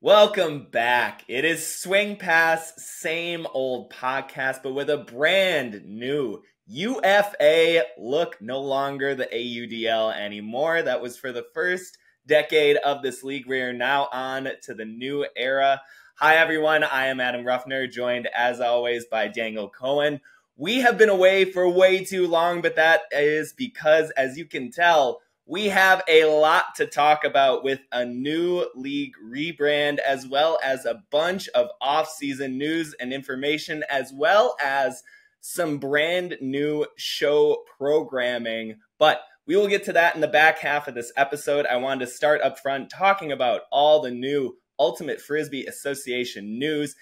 Welcome back. It is Swing Pass, same old podcast, but with a brand new UFA look. No longer the AUDL anymore. That was for the first decade of this league. We are now on to the new era. Hi, everyone. I am Adam Ruffner, joined as always by Daniel Cohen. We have been away for way too long, but that is because, as you can tell, we have a lot to talk about with a new league rebrand, as well as a bunch of off-season news and information, as well as some brand new show programming. But we will get to that in the back half of this episode. I wanted to start up front talking about all the new Ultimate Frisbee Association news.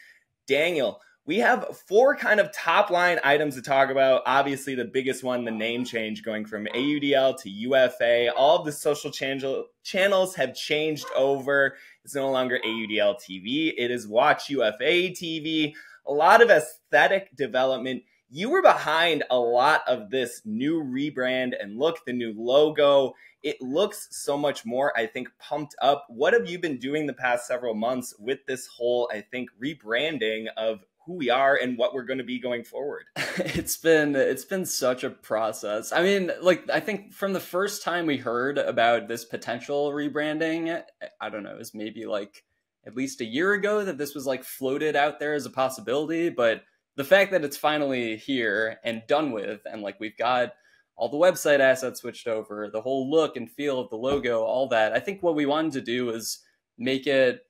Daniel, we have four kind of top line items to talk about. Obviously, the biggest one, the name change going from AUDL to UFA. All of the social channels have changed over. It's no longer AUDL TV. It is Watch UFA TV. A lot of aesthetic development. You were behind a lot of this new rebrand and look, the new logo. It looks so much more, I think, pumped up. What have you been doing the past several months with this whole, I think, rebranding of who we are and what we're going to be going forward? It's been such a process. I mean, I think from the first time we heard about this potential rebranding, I don't know, it was maybe at least a year ago that this was floated out there as a possibility. But the fact that it's finally here and done with, and we've got all the website assets switched over, the whole look and feel of the logo, all that, I think what we wanted to do is make it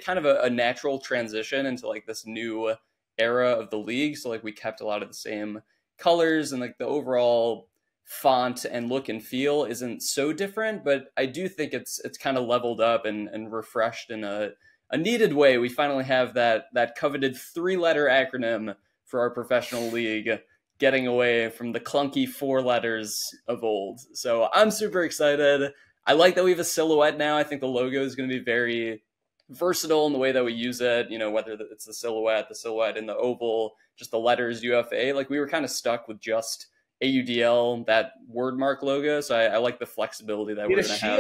kind of a natural transition into this new era of the league. So we kept a lot of the same colors, and the overall font and look and feel isn't so different, but I do think it's kind of leveled up and refreshed in a needed way. We finally have that coveted 3-letter acronym for our professional league, getting away from the clunky 4 letters of old. So I'm super excited. I like that we have a silhouette now. I think the logo is going to be very versatile in the way that we use it, whether it's the silhouette in the oval, just the letters UFA. We were kind of stuck with just AUDL, that word mark logo. So I like the flexibility that we're going to have.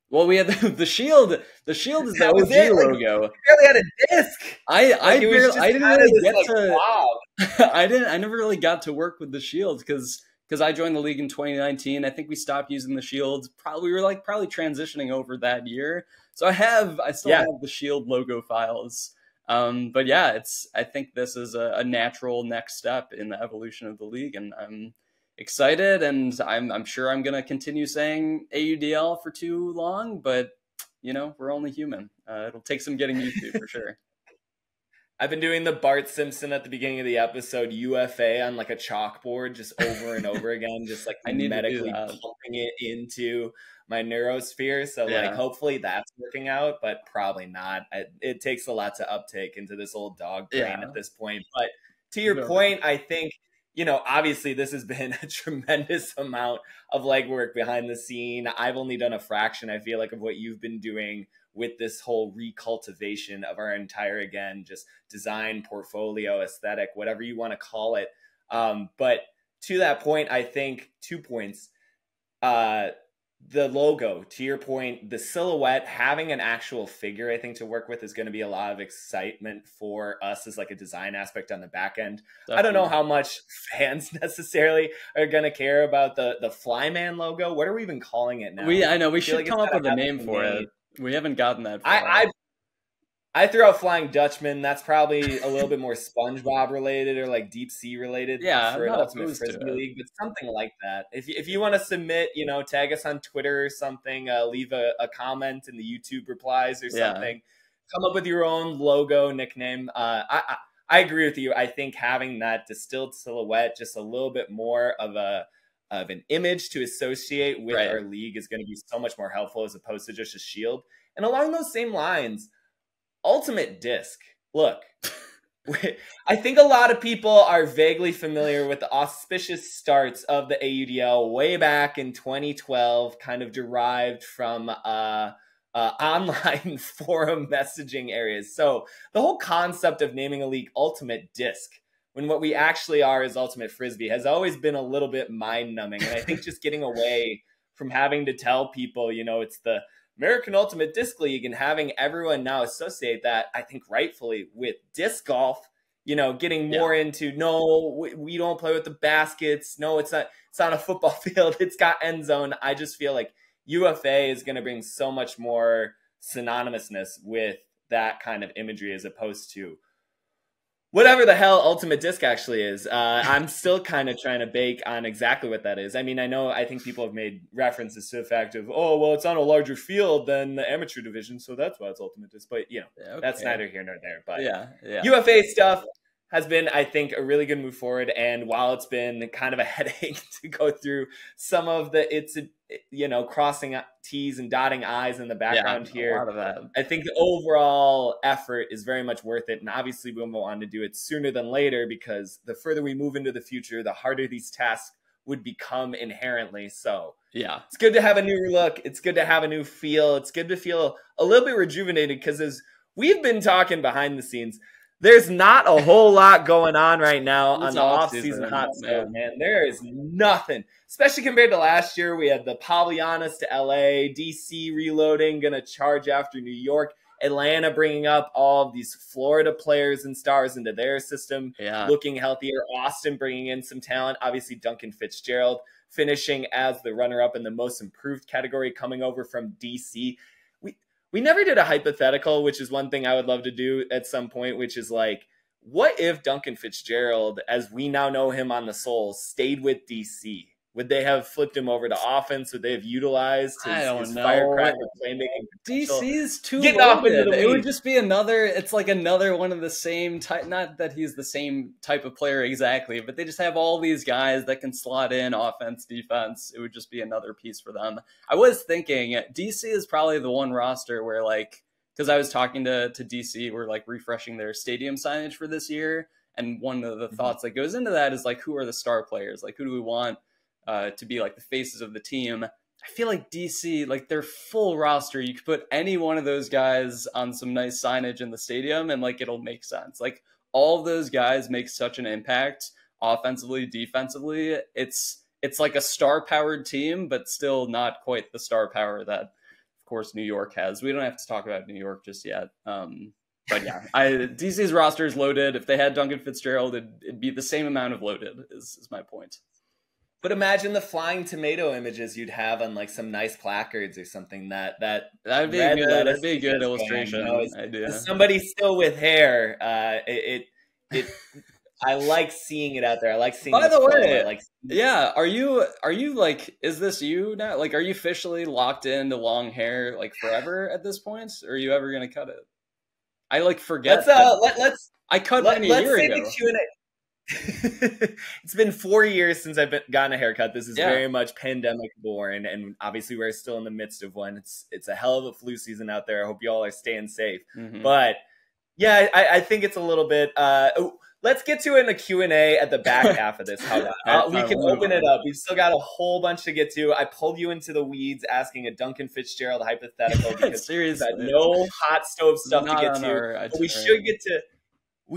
Well, we had the shield. The shield is the OG logo. You barely had a disc. I never really got to work with the shield because I joined the league in 2019. I think we stopped using the shield. We were probably transitioning over that year. So I still have the shield logo files. But yeah, I think this is a natural next step in the evolution of the league, and I'm excited, and I'm sure I'm gonna continue saying AUDL for too long, but we're only human. It'll take some getting used to for sure. I've been doing the Bart Simpson at the beginning of the episode UFA on a chalkboard just over and over again, just medically pumping it into my neurosphere. So hopefully that's working out, but probably not. It takes a lot to uptake into this old dog brain at this point. But to your point, I think, obviously this has been a tremendous amount of legwork behind the scene. I've only done a fraction, I feel of what you've been doing with this whole recultivation of our entire, again, just design, portfolio, aesthetic, whatever you want to call it. But to that point, I think 2 points. The logo, to your point, the silhouette, having an actual figure, I think, to work with is going to be a lot of excitement for us as a design aspect on the back end. Definitely. I don't know how much fans necessarily are going to care about the Flyman logo. What are we even calling it now? I know we should come up with a name for it. We haven't gotten that far. I threw out Flying Dutchman. That's probably a little bit more SpongeBob related or Deep Sea related for an Ultimate Frisbee League, but something like that. If you want to submit, tag us on Twitter or something, leave a comment in the YouTube replies or something. Come up with your own logo nickname. I agree with you. I think having that distilled silhouette, just a little bit more of an image to associate with our league is going to be so much more helpful as opposed to just a shield. And along those same lines, Ultimate Disc. Look, I think a lot of people are vaguely familiar with the auspicious starts of the AUDL way back in 2012, kind of derived from online forum messaging areas. So the whole concept of naming a league Ultimate Disc, when what we actually are is Ultimate Frisbee, has always been a little bit mind-numbing. And I think just getting away from having to tell people, it's the American Ultimate Disc League and having everyone now associate that, I think rightfully, with disc golf, you know, getting more into, no, we don't play with the baskets. No, it's not a football field. It's got end zone. I just feel like UFA is going to bring so much more synonymousness with that kind of imagery as opposed to whatever the hell Ultimate Disc actually is. I'm still kind of trying to bake on exactly what that is. I mean, I think people have made references to the fact of, oh, well, it's on a larger field than the amateur division, so that's why it's Ultimate Disc. But, you know, that's neither here nor there. But UFA stuff has been, I think, a really good move forward. And while it's been kind of a headache to go through some of the, you know, crossing T's and dotting I's in the background here, a lot of that. I think the overall effort is very much worth it. And obviously we want to do it sooner than later, because the further we move into the future, the harder these tasks would become inherently. So it's good to have a new look. It's good to have a new feel. It's good to feel a little bit rejuvenated, because as we've been talking behind the scenes, there's not a whole lot going on right now on the off-season hot stove, man. There is nothing, especially compared to last year. We had the Pavlianas to LA, DC reloading, going to charge after New York, Atlanta bringing up all of these Florida players and stars into their system, looking healthier. Austin bringing in some talent. Obviously, Duncan Fitzgerald finishing as the runner-up in the most improved category, coming over from DC. We never did a hypothetical, which is one thing I would love to do at some point, which is like, what if Duncan Fitzgerald, as we now know him on the Souls, stayed with DC? Would they have flipped him over to offense? Would they have utilized his firecracker playmaking potential? DC's too loaded. It would just be another, it's like another one of the same type, not that he's the same type of player exactly, but they just have all these guys that can slot in offense, defense. It would just be another piece for them. I was thinking DC is probably the one roster where, like, because I was talking to DC, we're like refreshing their stadium signage for this year. And one of the thoughts that goes into that is like, who are the star players? Like, who do we want to be like the faces of the team? I feel like DC, like their full roster, you could put any one of those guys on some nice signage in the stadium and like it'll make sense. Like all of those guys make such an impact offensively, defensively. It's like a star powered team, but still not quite the star power that, of course, New York has. We don't have to talk about New York just yet. But yeah, DC's roster is loaded. If they had Duncan Fitzgerald, it'd be the same amount of loaded is my point. But imagine the flying tomato images you'd have on like some nice placards or something. That'd be good. That'd be a good illustration. Somebody still with hair. I like seeing it out there. I like seeing. By the way, are you like? Is this you now? Like, are you officially locked into long hair like forever at this point? Or are you ever gonna cut it? I like forget. I cut mine a year ago. It's been 4 years since I've gotten a haircut. This is very much pandemic born, and obviously we're still in the midst of one. It's a hell of a flu season out there. I hope you all are staying safe. But yeah, I think it's a little bit. Let's get to it in the Q&A at the back half of this. How about we can open it up? We've still got a whole bunch to get to. I pulled you into the weeds asking a Duncan Fitzgerald hypothetical because seriously, we've got no hot stove stuff to get to. But we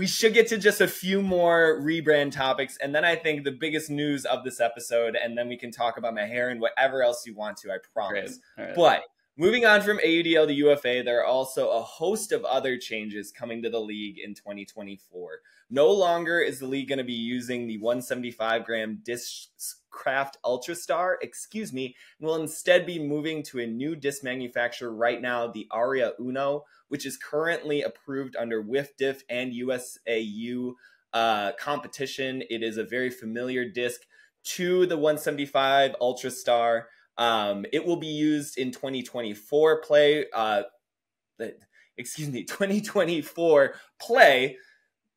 should get to just a few more rebrand topics, and then I think the biggest news of this episode, and then we can talk about my hair and whatever else you want to, I promise. Right. But moving on from AUDL to UFA, there are also a host of other changes coming to the league in 2024. No longer is the league going to be using the 175-gram Discraft Ultrastar, and will instead be moving to a new disc manufacturer right now, the Aria Uno, which is currently approved under WIFDIF and USAU competition. It is a very familiar disc to the 175 Ultrastar. It will be used in 2024 play. 2024 play.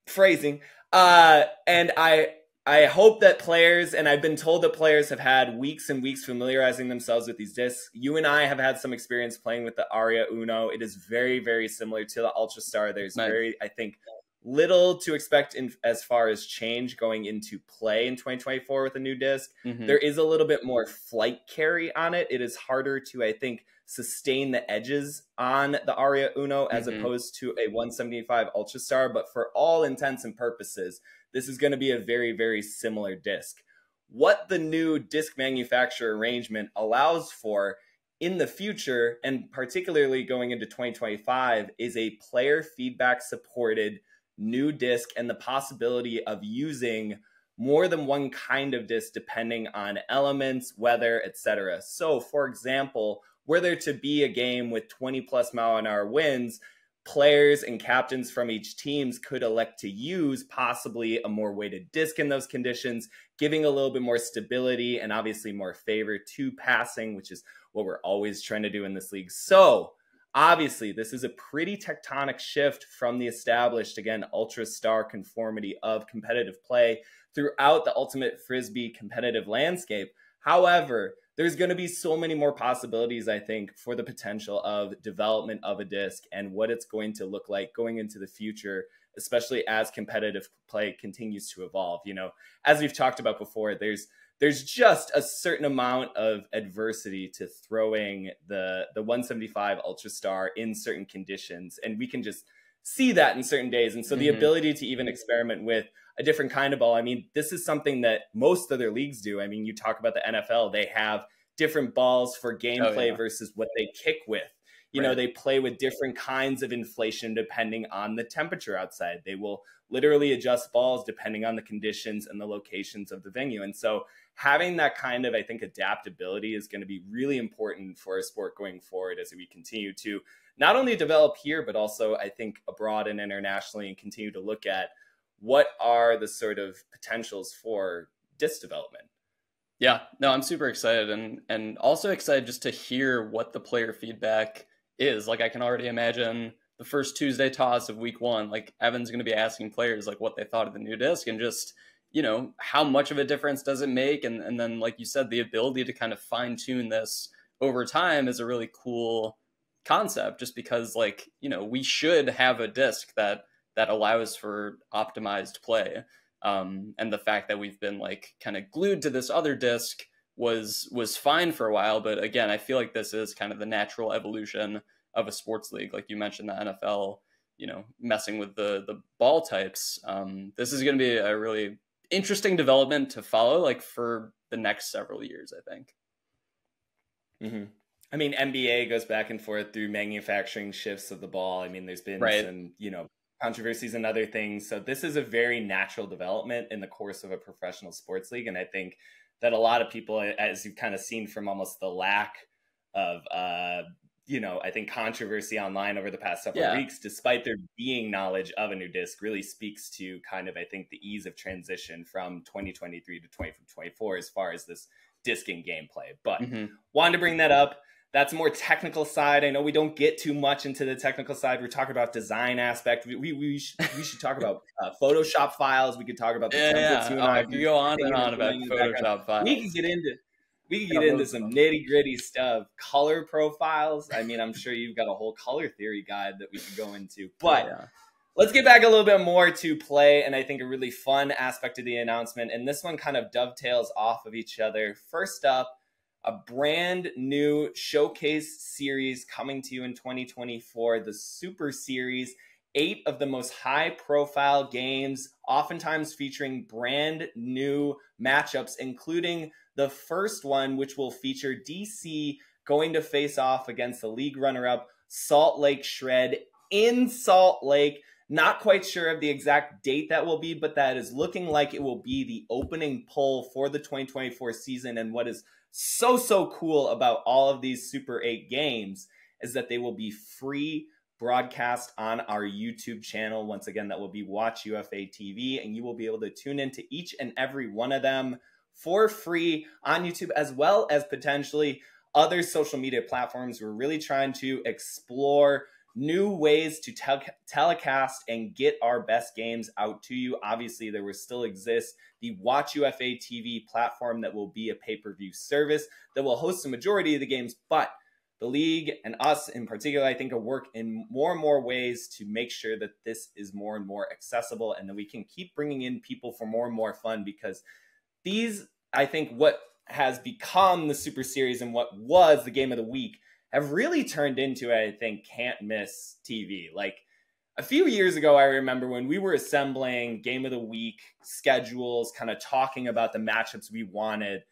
Phrasing. And I hope that players, and I've been told that players have had weeks and weeks familiarizing themselves with these discs. You and I have had some experience playing with the Aria Uno. It is very, very similar to the Ultrastar. There's I think, little to expect as far as change going into play in 2024 with a new disc. There is a little bit more flight carry on it. It is harder to, I think, sustain the edges on the Aria Uno as opposed to a 175 Ultrastar. But for all intents and purposes, this is going to be a very, very similar disc. What the new disc manufacturer arrangement allows for in the future, and particularly going into 2025, is a player feedback supported new disc and the possibility of using more than one kind of disc depending on elements, weather, etc. So, for example, were there to be a game with 20 plus mile an hour winds, players and captains from each teams could elect to use possibly a more weighted disc in those conditions, giving a little bit more stability and obviously more favor to passing, which is what we're always trying to do in this league. So obviously this is a pretty tectonic shift from the established, again, ultra star conformity of competitive play throughout the ultimate Frisbee competitive landscape. However, there's going to be so many more possibilities, I think, for the potential of development of a disc and what it's going to look like going into the future, especially as competitive play continues to evolve. You know, as we've talked about before, there's just a certain amount of adversity to throwing the 175 Ultra Star in certain conditions, and we can just see that in certain days. And so the ability to even experiment with a different kind of ball. I mean, this is something that most other leagues do. I mean, you talk about the NFL, they have different balls for gameplay versus what they kick with. You know, they play with different kinds of inflation depending on the temperature outside. They will literally adjust balls depending on the conditions and the locations of the venue. And so having that kind of, I think, adaptability is going to be really important for our sport going forward as we continue to not only develop here, but also, I think, abroad and internationally, and continue to look at what are the sort of potentials for disc development. Yeah, no, I'm super excited and also excited just to hear what the player feedback is. Like, I can already imagine the first Tuesday toss of week 1, like Evan's going to be asking players like what they thought of the new disc and just, you know, how much of a difference does it make? And then, like you said, the ability to kind of fine tune this over time is a really cool concept, just because, like, you know, we should have a disc that allows for optimized play. And the fact that we've been like kind of glued to this other disc was fine for a while. But again, I feel like this is kind of the natural evolution of a sports league. Like you mentioned, the NFL, you know, messing with the ball types. This is going to be a really interesting development to follow, like for the next several years, I think. I mean, NBA goes back and forth through manufacturing shifts of the ball. I mean, there's been some, you know, controversies and other things. So this is a very natural development in the course of a professional sports league. And I think that a lot of people, as you've kind of seen from almost the lack of, you know, I think controversy online over the past several weeks, despite there being knowledge of a new disc, really speaks to kind of, I think, the ease of transition from 2023 to 2024 as far as this discing gameplay. But wanted to bring that up. That's a more technical side. I know we don't get too much into the technical side. We're talking about design aspect. We should talk about Photoshop files. We could talk about the templates. I could go on and on about Photoshop files. We can get into some nitty gritty stuff. Color profiles. I mean, I'm sure you've got a whole color theory guide that we could go into. But let's get back a little bit more to play, and I think a really fun aspect of the announcement. And this one kind of dovetails off of each other. First up, a brand new showcase series coming to you in 2024, the Super Series. 8 of the most high-profile games, oftentimes featuring brand new matchups, including the first one, which will feature DC going to face off against the league runner-up Salt Lake Shred in Salt Lake. Not quite sure of the exact date that will be, but that is looking like it will be the opening poll for the 2024 season. And what is so cool about all of these Super 8 games is that they will be free broadcast on our YouTube channel. Once again, that will be Watch UFA TV, and you will be able to tune into each and every one of them for free on YouTube, as well as potentially other social media platforms. We're really trying to explore new ways to telecast and get our best games out to you. Obviously, there will still exist the Watch UFA TV platform that will be a pay-per-view service that will host the majority of the games, but the league and us in particular, I think, will work in more and more ways to make sure that this is more and more accessible and that we can keep bringing in people for more and more fun, because these, I think, what has become the Super Series and what was the game of the week have really turned into, I think, can't miss TV. Like a few years ago, I remember when we were assembling game of the week schedules, kind of talking about the matchups we wanted,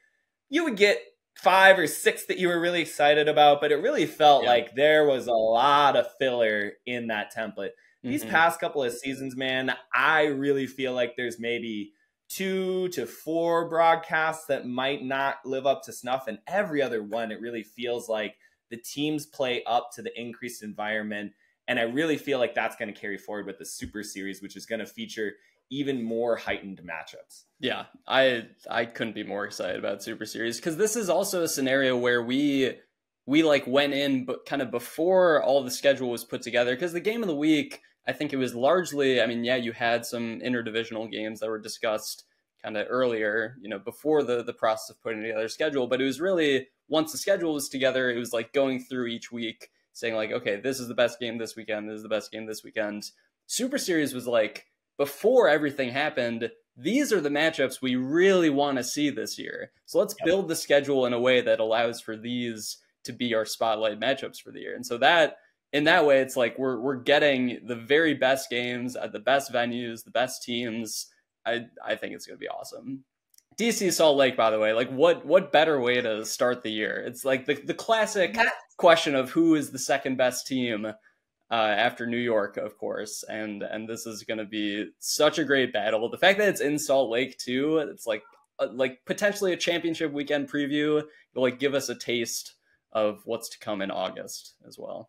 you would get 5 or 6 that you were really excited about, but it really felt like there was a lot of filler in that template. These past couple of seasons, man, I really feel like there's maybe 2 to 4 broadcasts that might not live up to snuff, and every other one, it really feels like the teams play up to the increased environment. And I really feel like that's going to carry forward with the Super Series, which is going to feature even more heightened matchups. Yeah, I couldn't be more excited about Super Series, because this is also a scenario where we like went in but kind of before all the schedule was put together, because the game of the week, I think it was largely, I mean, yeah, you had some interdivisional games that were discussed kind of earlier, you know, before the process of putting together a schedule, but it was really, once the schedule was together, it was like going through each week saying like, okay, this is the best game this weekend, this is the best game this weekend. Super Series was like, before everything happened, these are the matchups we really want to see this year. So let's build the schedule in a way that allows for these to be our spotlight matchups for the year. And so that, in that way, it's like we're getting the very best games at the best venues, the best teams. I think it's going to be awesome. DC Salt Lake, by the way, like what better way to start the year? It's like the classic question of who is the second best team after New York, of course, and this is going to be such a great battle. The fact that it's in Salt Lake too, it's like potentially a championship weekend preview. It'll like give us a taste of what's to come in August as well.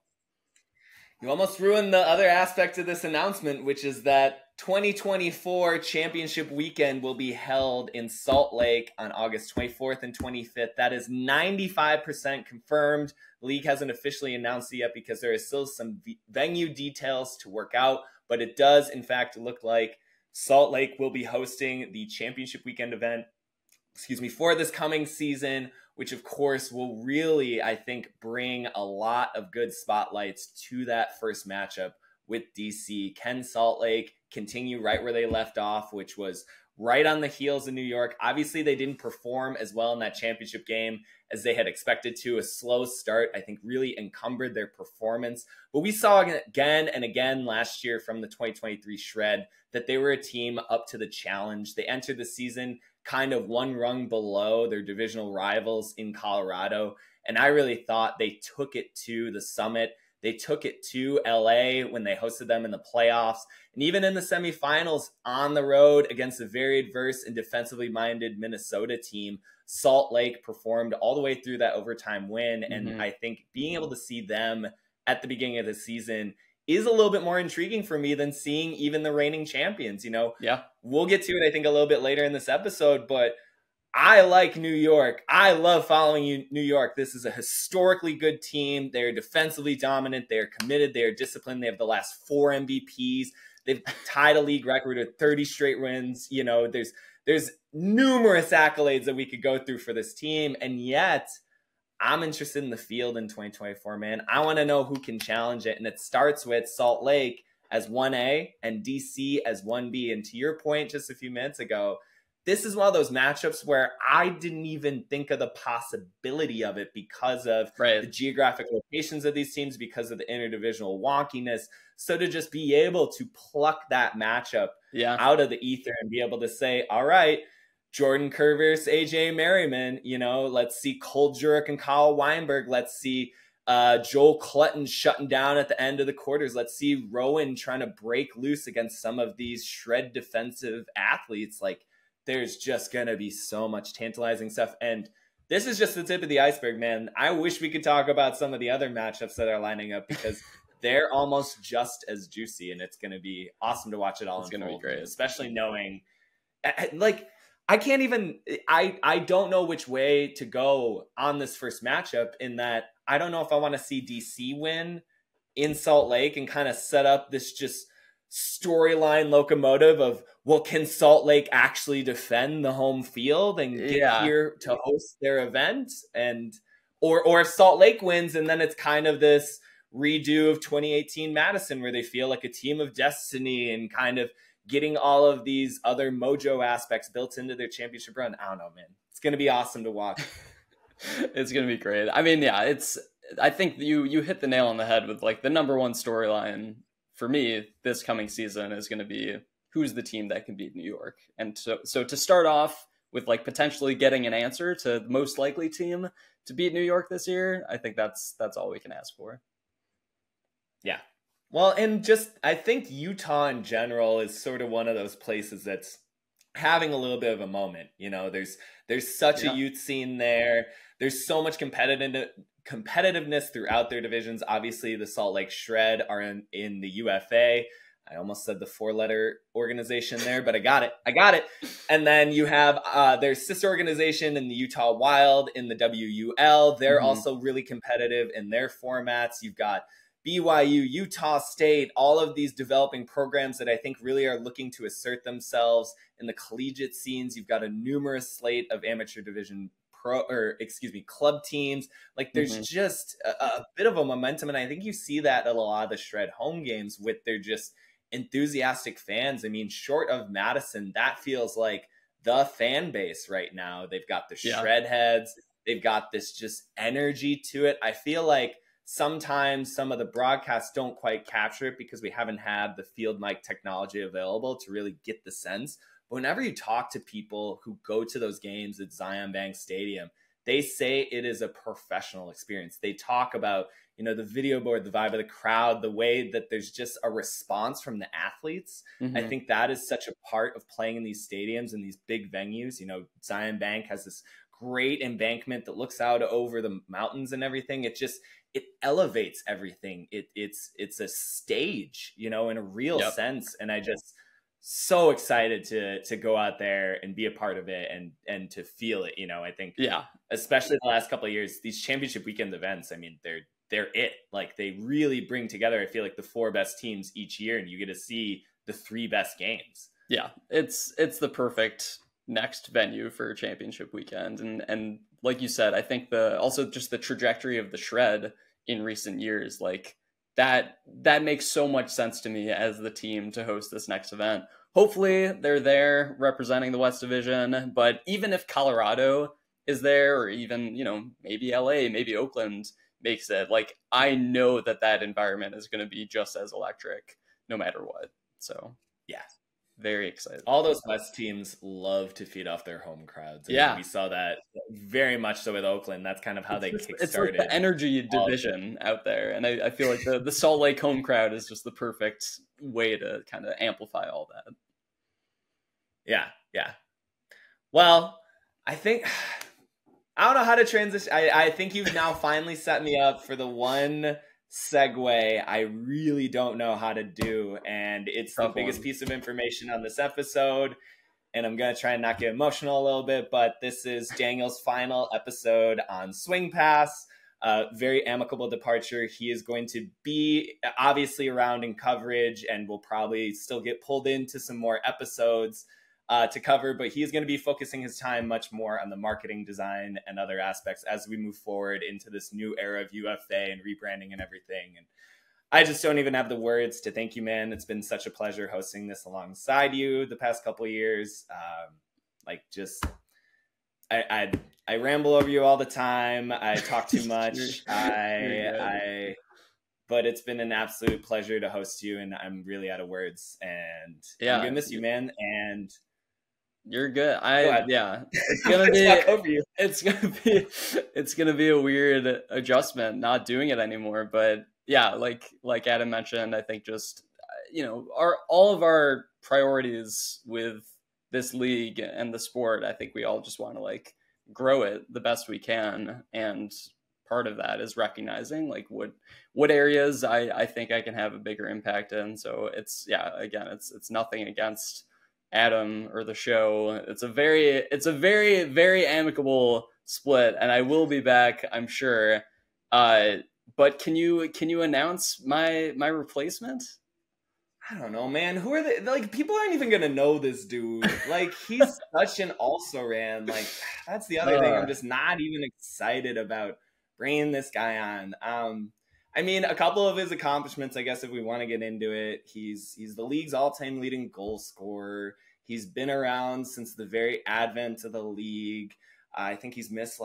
You almost ruined the other aspect of this announcement, which is that 2024 championship weekend will be held in Salt Lake on August 24th and 25th. That is 95% confirmed. The league hasn't officially announced it yet because there is still some venue details to work out, but it does in fact look like Salt Lake will be hosting the championship weekend event, for this coming season, which of course will really, I think, bring a lot of good spotlights to that first matchup with DC. Can Salt Lake continue right where they left off, which was right on the heels of New York? Obviously, they didn't perform as well in that championship game as they had expected to. A slow start, I think, really encumbered their performance. But we saw again and again last year from the 2023 shred that they were a team up to the challenge. They entered the season kind of one rung below their divisional rivals in Colorado. And I really thought they took it to the summit. They took it to LA when they hosted them in the playoffs. And even in the semifinals on the road against a very adverse and defensively minded Minnesota team, Salt Lake performed all the way through that overtime win. And I think being able to see them at the beginning of the season is a little bit more intriguing for me than seeing even the reigning champions. You know, we'll get to it, I think, a little bit later in this episode, but I like New York. I love following New York. This is a historically good team. They're defensively dominant. They're committed. They are disciplined. They have the last 4 MVPs. They've tied a league record with 30 straight wins. You know, there's numerous accolades that we could go through for this team. And yet I'm interested in the field in 2024, man. I want to know who can challenge it. And it starts with Salt Lake as 1A and DC as 1B. And to your point just a few minutes ago, this is one of those matchups where I didn't even think of the possibility of it because of the geographic locations of these teams, because of the interdivisional wonkiness. So to just be able to pluck that matchup out of the ether and be able to say, all right, Jordan Kerr versus AJ Merriman, you know, let's see Cole Jurek and Kyle Weinberg. Let's see Joel Clutton shutting down at the end of the quarters. Let's see Rowan trying to break loose against some of these shred defensive athletes. Like, there's just going to be so much tantalizing stuff. And this is just the tip of the iceberg, man. I wish we could talk about some of the other matchups that are lining up because they're almost just as juicy, and it's going to be awesome to watch it all. It's going to be great, especially knowing, like, I can't even, I don't know which way to go on this first matchup, in that I don't know if I want to see DC win in Salt Lake and kind of set up this just storyline locomotive of, well, can Salt Lake actually defend the home field and get here to host their event? And or if Salt Lake wins and then it's kind of this redo of 2018 Madison where they feel like a team of destiny and kind of getting all of these other mojo aspects built into their championship run. I don't know, man. It's going to be awesome to watch. It's going to be great. I mean, yeah, I think you hit the nail on the head with like the number one storyline for me this coming season is going to be who's the team that can beat New York. And so to start off with like potentially getting an answer to the most likely team to beat New York this year, I think that's all we can ask for. Yeah. Well, and just I think Utah in general is sort of one of those places that's having a little bit of a moment. You know, there's such a youth scene there. There's so much competitiveness throughout their divisions. Obviously, the Salt Lake Shred are in the UFA. I almost said the 4-letter organization there, but I got it. And then you have their sister organization in the Utah Wild in the WUL. They're also really competitive in their formats. You've got BYU, Utah State, all of these developing programs that I think really are looking to assert themselves in the collegiate scenes. You've got a numerous slate of amateur division club teams. Like there's just a bit of a momentum. And I think you see that at a lot of the Shred home games with their just enthusiastic fans. I mean, short of Madison, that feels like the fan base right now. They've got the Shred heads. They've got this just energy to it. I feel like sometimes some of the broadcasts don't quite capture it because we haven't had the field mic technology available to really get the sense. But whenever you talk to people who go to those games at Zion Bank Stadium, they say it is a professional experience. They talk about, you know, the video board, the vibe of the crowd, the way that there's just a response from the athletes. I think that is such a part of playing in these stadiums and these big venues. You know, Zion Bank has this great embankment that looks out over the mountains and everything. It elevates everything. It's a stage, you know, in a real sense. And I just so excited to go out there and be a part of it and to feel it. You know, I think, especially the last couple of years, these championship weekend events, I mean, they're it. Like they really bring together, I feel like, the 4 best teams each year, and you get to see the 3 best games. Yeah, it's the perfect next venue for championship weekend. And like you said, I think also just the trajectory of the Shred in recent years, like that makes so much sense to me as the team to host this next event. Hopefully they're there representing the West Division, but even if Colorado is there, or even, you know, maybe LA, maybe Oakland makes it, like I know that environment is going to be just as electric no matter what. So yeah, very excited. All those West teams love to feed off their home crowds. We saw that very much so with Oakland. That's kind of how they kickstarted. It's like the energy division out there. And I feel like the Salt Lake home crowd is just the perfect way to kind of amplify all that. Yeah. Well, I think, I don't know how to transition. I think you've now finally set me up for the one segue I really don't know how to do, and it's the biggest piece of information on this episode, and I'm gonna try and not get emotional a little bit, but this is Daniel's final episode on Swing Pass. Very amicable departure. He is going to be obviously around in coverage and will probably still get pulled into some more episodes to cover, but he is going to be focusing his time much more on the marketing, design, and other aspects as we move forward into this new era of UFA and rebranding and everything. And I just don't even have the words to thank you, man. It's been such a pleasure hosting this alongside you the past couple of years. I ramble over you all the time. I talk too much. But it's been an absolute pleasure to host you, and I'm really out of words. And I'm gonna miss you, man. And you're good. It's gonna be it's gonna be a weird adjustment not doing it anymore. But yeah, like Adam mentioned, I think just all of our priorities with this league and the sport, I think we all just want to grow it the best we can, and part of that is recognizing what areas I think I can have a bigger impact in. So it's nothing against Adam or the show. It's a very, very amicable split, and I will be back, I'm sure. But can you announce my replacement? I don't know, man. Who are they? People aren't even gonna know this dude. He's such an also-ran. That's the other thing. I'm just not even excited about bringing this guy on. I mean, a couple of his accomplishments, I guess, if we want to get into it, he's the league's all-time leading goal scorer. He's been around since the very advent of the league. I think he's missed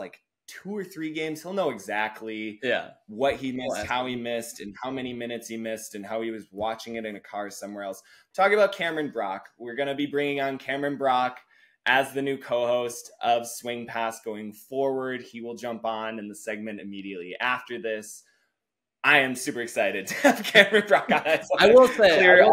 2 or 3 games. He'll know exactly what he missed, how he missed, and how many minutes he missed, and how he was watching it in a car somewhere else. Talking about Cameron Brock. We're going to be bringing on Cameron Brock as the new co-host of Swing Pass going forward. He will jump on in the segment immediately after this. I am super excited to have Cameron Brock on. I will say,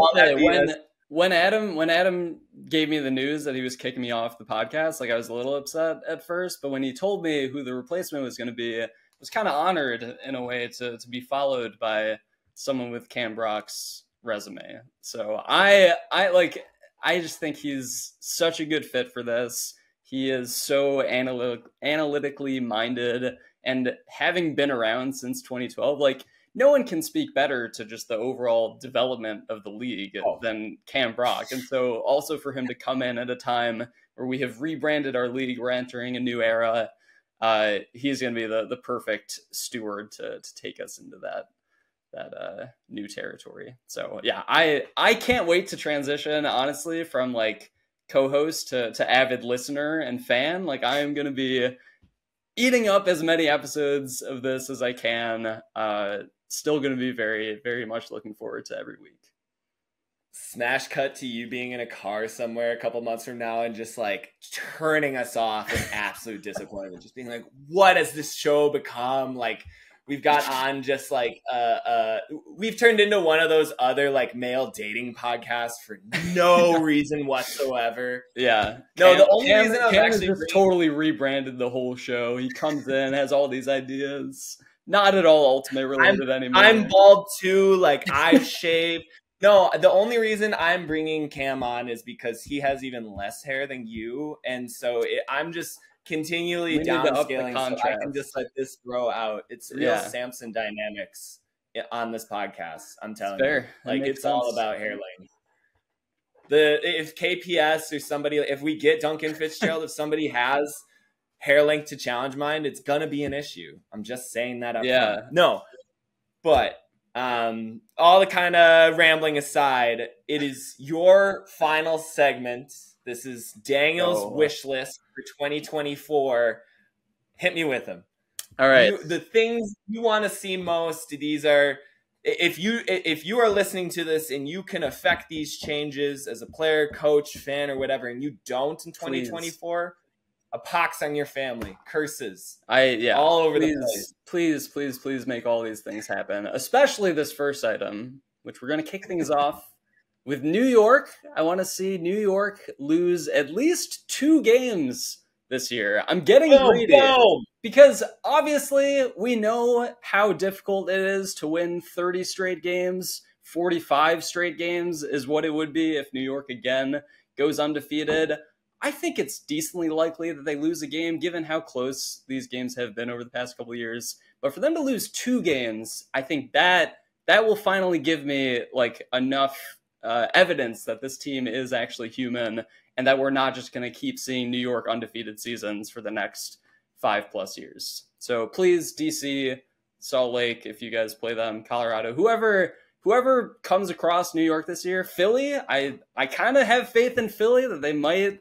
when Adam gave me the news that he was kicking me off the podcast, like I was a little upset at first, but when he told me who the replacement was going to be, I was kind of honored in a way to be followed by someone with Cam Brock's resume. So I just think he's such a good fit for this. He is so analytically minded, and having been around since 2012, like no one can speak better to just the overall development of the league than Cam Brock. And so also for him to come in at a time where we have rebranded our league, we're entering a new era, he's going to be the perfect steward to take us into that new territory. So yeah, I can't wait to transition, honestly, from like co-host to avid listener and fan. Like I am going to be eating up as many episodes of this as I can. Still going to be very, very much looking forward to every week. Smash cut to you being in a car somewhere a couple months from now and just like turning us off in absolute disappointment. Just being like, what has this show become? Like, we've got on just like, we've turned into one of those other like male dating podcasts for no reason whatsoever. Yeah. No, the only reason I'm Cam actually just totally rebranded the whole show. He comes in, has all these ideas. Not at all Ultimate related anymore. I'm bald too. Like I shave. No, the only reason I'm bringing Cam on is because he has even less hair than you. And so I'm just continually downscaling so I can just let this grow out. It's real Samson dynamics on this podcast. I'm telling you. Like it's all about hair length. If KPS or somebody, if we get Duncan Fitzgerald, if somebody has hair length to challenge mine, it's gonna be an issue. I'm just saying that up front. No, but all the kind of rambling aside, it is your final segment. This is Daniel's wish list for 2024. Hit me with them. All right. The things you want to see most. These are, if you are listening to this and you can affect these changes as a player, coach, fan, or whatever, and you don't in 2024. A pox on your family, curses. All over the place. Please make all these things happen. Especially this first item, which we're going to kick things off with New York. I want to see New York lose at least 2 games this year. I'm getting greedy because obviously we know how difficult it is to win 30 straight games. 45 straight games is what it would be if New York again goes undefeated. I think it's decently likely that they lose a game given how close these games have been over the past couple of years. But for them to lose 2 games, I think that will finally give me like enough evidence that this team is actually human and that we're not just going to keep seeing New York undefeated seasons for the next 5+ years. So please, DC, Salt Lake, if you guys play them, Colorado, whoever comes across New York this year, Philly, I kind of have faith in Philly that they might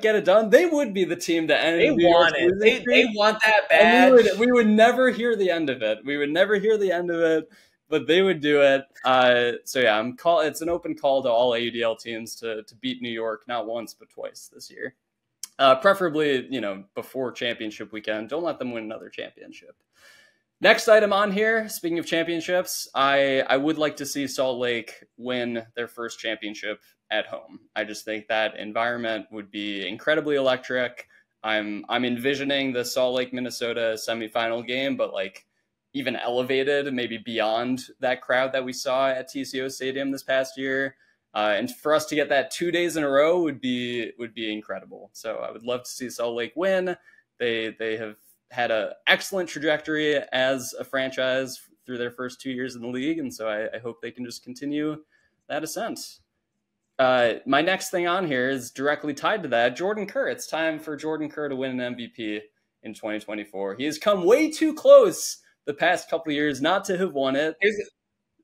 get it done. They would be the team to end. They want it. They want that bad. We would never hear the end of it. But they would do it. So yeah, it's an open call to all AUDL teams to beat New York not once but twice this year. Preferably, before championship weekend. Don't let them win another championship. Next item on here, speaking of championships, I would like to see Salt Lake win their first championship at home. I just think that environment would be incredibly electric. I'm envisioning the Salt Lake, Minnesota semifinal game, but like even elevated, maybe beyond that crowd that we saw at TCO Stadium this past year. And for us to get that 2 days in a row would be incredible. So I would love to see Salt Lake win. They have had an excellent trajectory as a franchise through their first 2 years in the league, and so I hope they can just continue that ascent. My next thing on here is directly tied to that. Jordan Kerr. It's time for Jordan Kerr to win an MVP in 2024. He has come way too close the past couple of years not to have won it.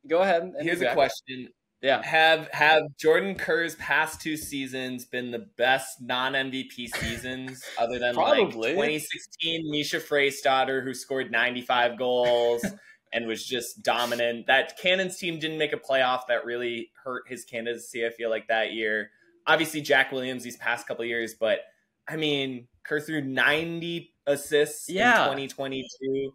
Go ahead. Here's a question. Yeah. Have Jordan Kerr's past 2 seasons been the best non-MVP seasons other than Probably. Like 2016 Misha Freystadter, who scored 95 goals and was just dominant? That Cannons team didn't make a playoff. That really hurt his candidacy, I feel like, that year. Obviously, Jack Williams these past couple of years, but I mean, Kerr threw 90 assists in Yeah. 2022.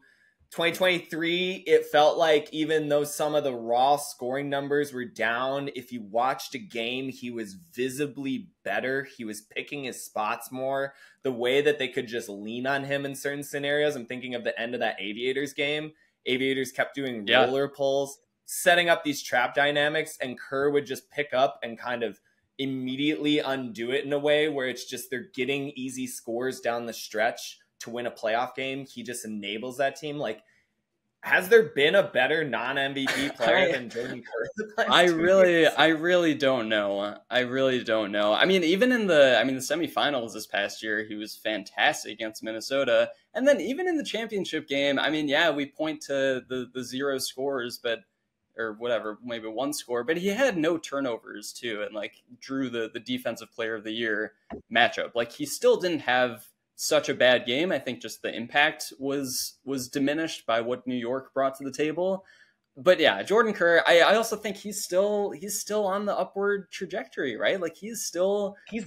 2023, it felt like even though some of the raw scoring numbers were down, if you watched a game, he was visibly better. He was picking his spots more. The way that they could just lean on him in certain scenarios. I'm thinking of the end of that Aviators game. Aviators kept doing roller pulls, setting up these trap dynamics, and Kerr would just pick up and kind of immediately undo it in a way where it's just they're getting easy scores down the stretch to win a playoff game. He just enables that team. Like, has there been a better non-MVP player than Jordan Kerr? I really don't know. I really don't know. I mean, even in the semifinals this past year, he was fantastic against Minnesota. And then even in the championship game, I mean, yeah, we point to the 0 scores, or whatever, maybe 1 score, but he had no turnovers too, and like drew the defensive player of the year matchup. Like, he still didn't have such a bad game. I think just the impact was diminished by what New York brought to the table. But yeah, Jordan Kerr, I also think he's still on the upward trajectory, right? Like, he's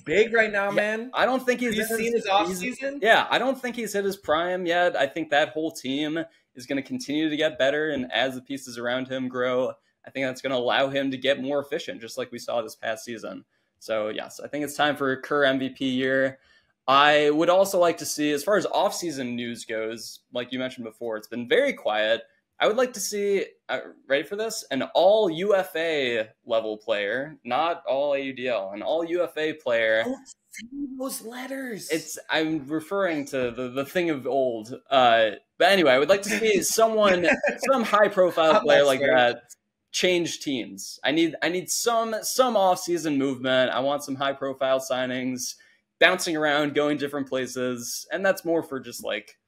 big right now, man. I don't think he's seen his off season. Yeah, I don't think he's hit his prime yet. I think that whole team is going to continue to get better, and as the pieces around him grow, I think that's going to allow him to get more efficient, just like we saw this past season. So yes, I think it's time for Kerr MVP year. I would also like to see, as far as off-season news goes, like you mentioned before, it's been very quiet. I would like to see, ready for this, an all UFA level player, not all AUDL, an all UFA player. Don't say those letters. I'm referring to the thing of old. But anyway, I would like to see some high-profile player like that change teams. I need some off-season movement. I want some high-profile signings, bouncing around, going different places, and that's more for just like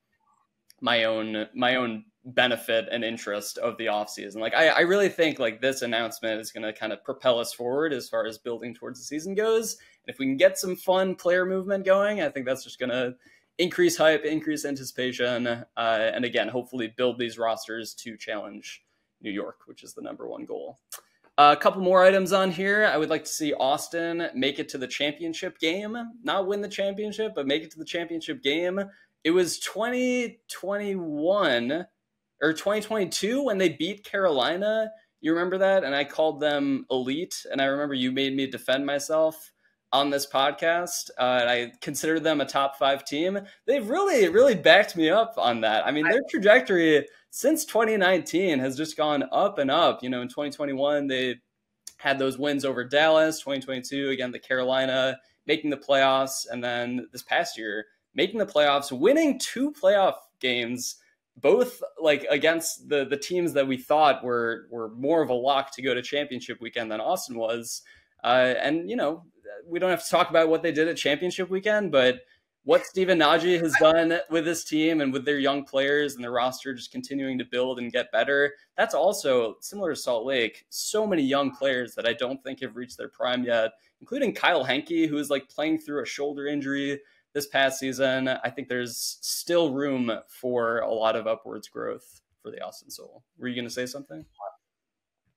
my own benefit and interest of the offseason. Like, I really think like this announcement is going to kind of propel us forward as far as building towards the season goes. And if we can get some fun player movement going, I think that's just going to increase hype, increase anticipation, and again, hopefully build these rosters to challenge New York, which is the #1 goal. A couple more items on here. I would like to see Austin make it to the championship game. Not win the championship, but make it to the championship game. It was 2021 or 2022 when they beat Carolina. You remember that? And I called them elite. And I remember you made me defend myself on this podcast. And I considered them a top 5 team. They've really, really backed me up on that. I mean, their trajectory since 2019 has just gone up and up. You know, in 2021, they had those wins over Dallas. 2022, again, the Carolina, making the playoffs. And then this past year, making the playoffs, winning 2 playoff games, both like against the teams that we thought were more of a lock to go to championship weekend than Austin was. And, you know, we don't have to talk about what they did at championship weekend, but what Steven Nagy has done with this team and with their young players and their roster just continuing to build and get better, that's also similar to Salt Lake. So many young players that I don't think have reached their prime yet, including Kyle Henke, who is like playing through a shoulder injury this past season. I think there's still room for a lot of upwards growth for the Austin Soul. Were you going to say something?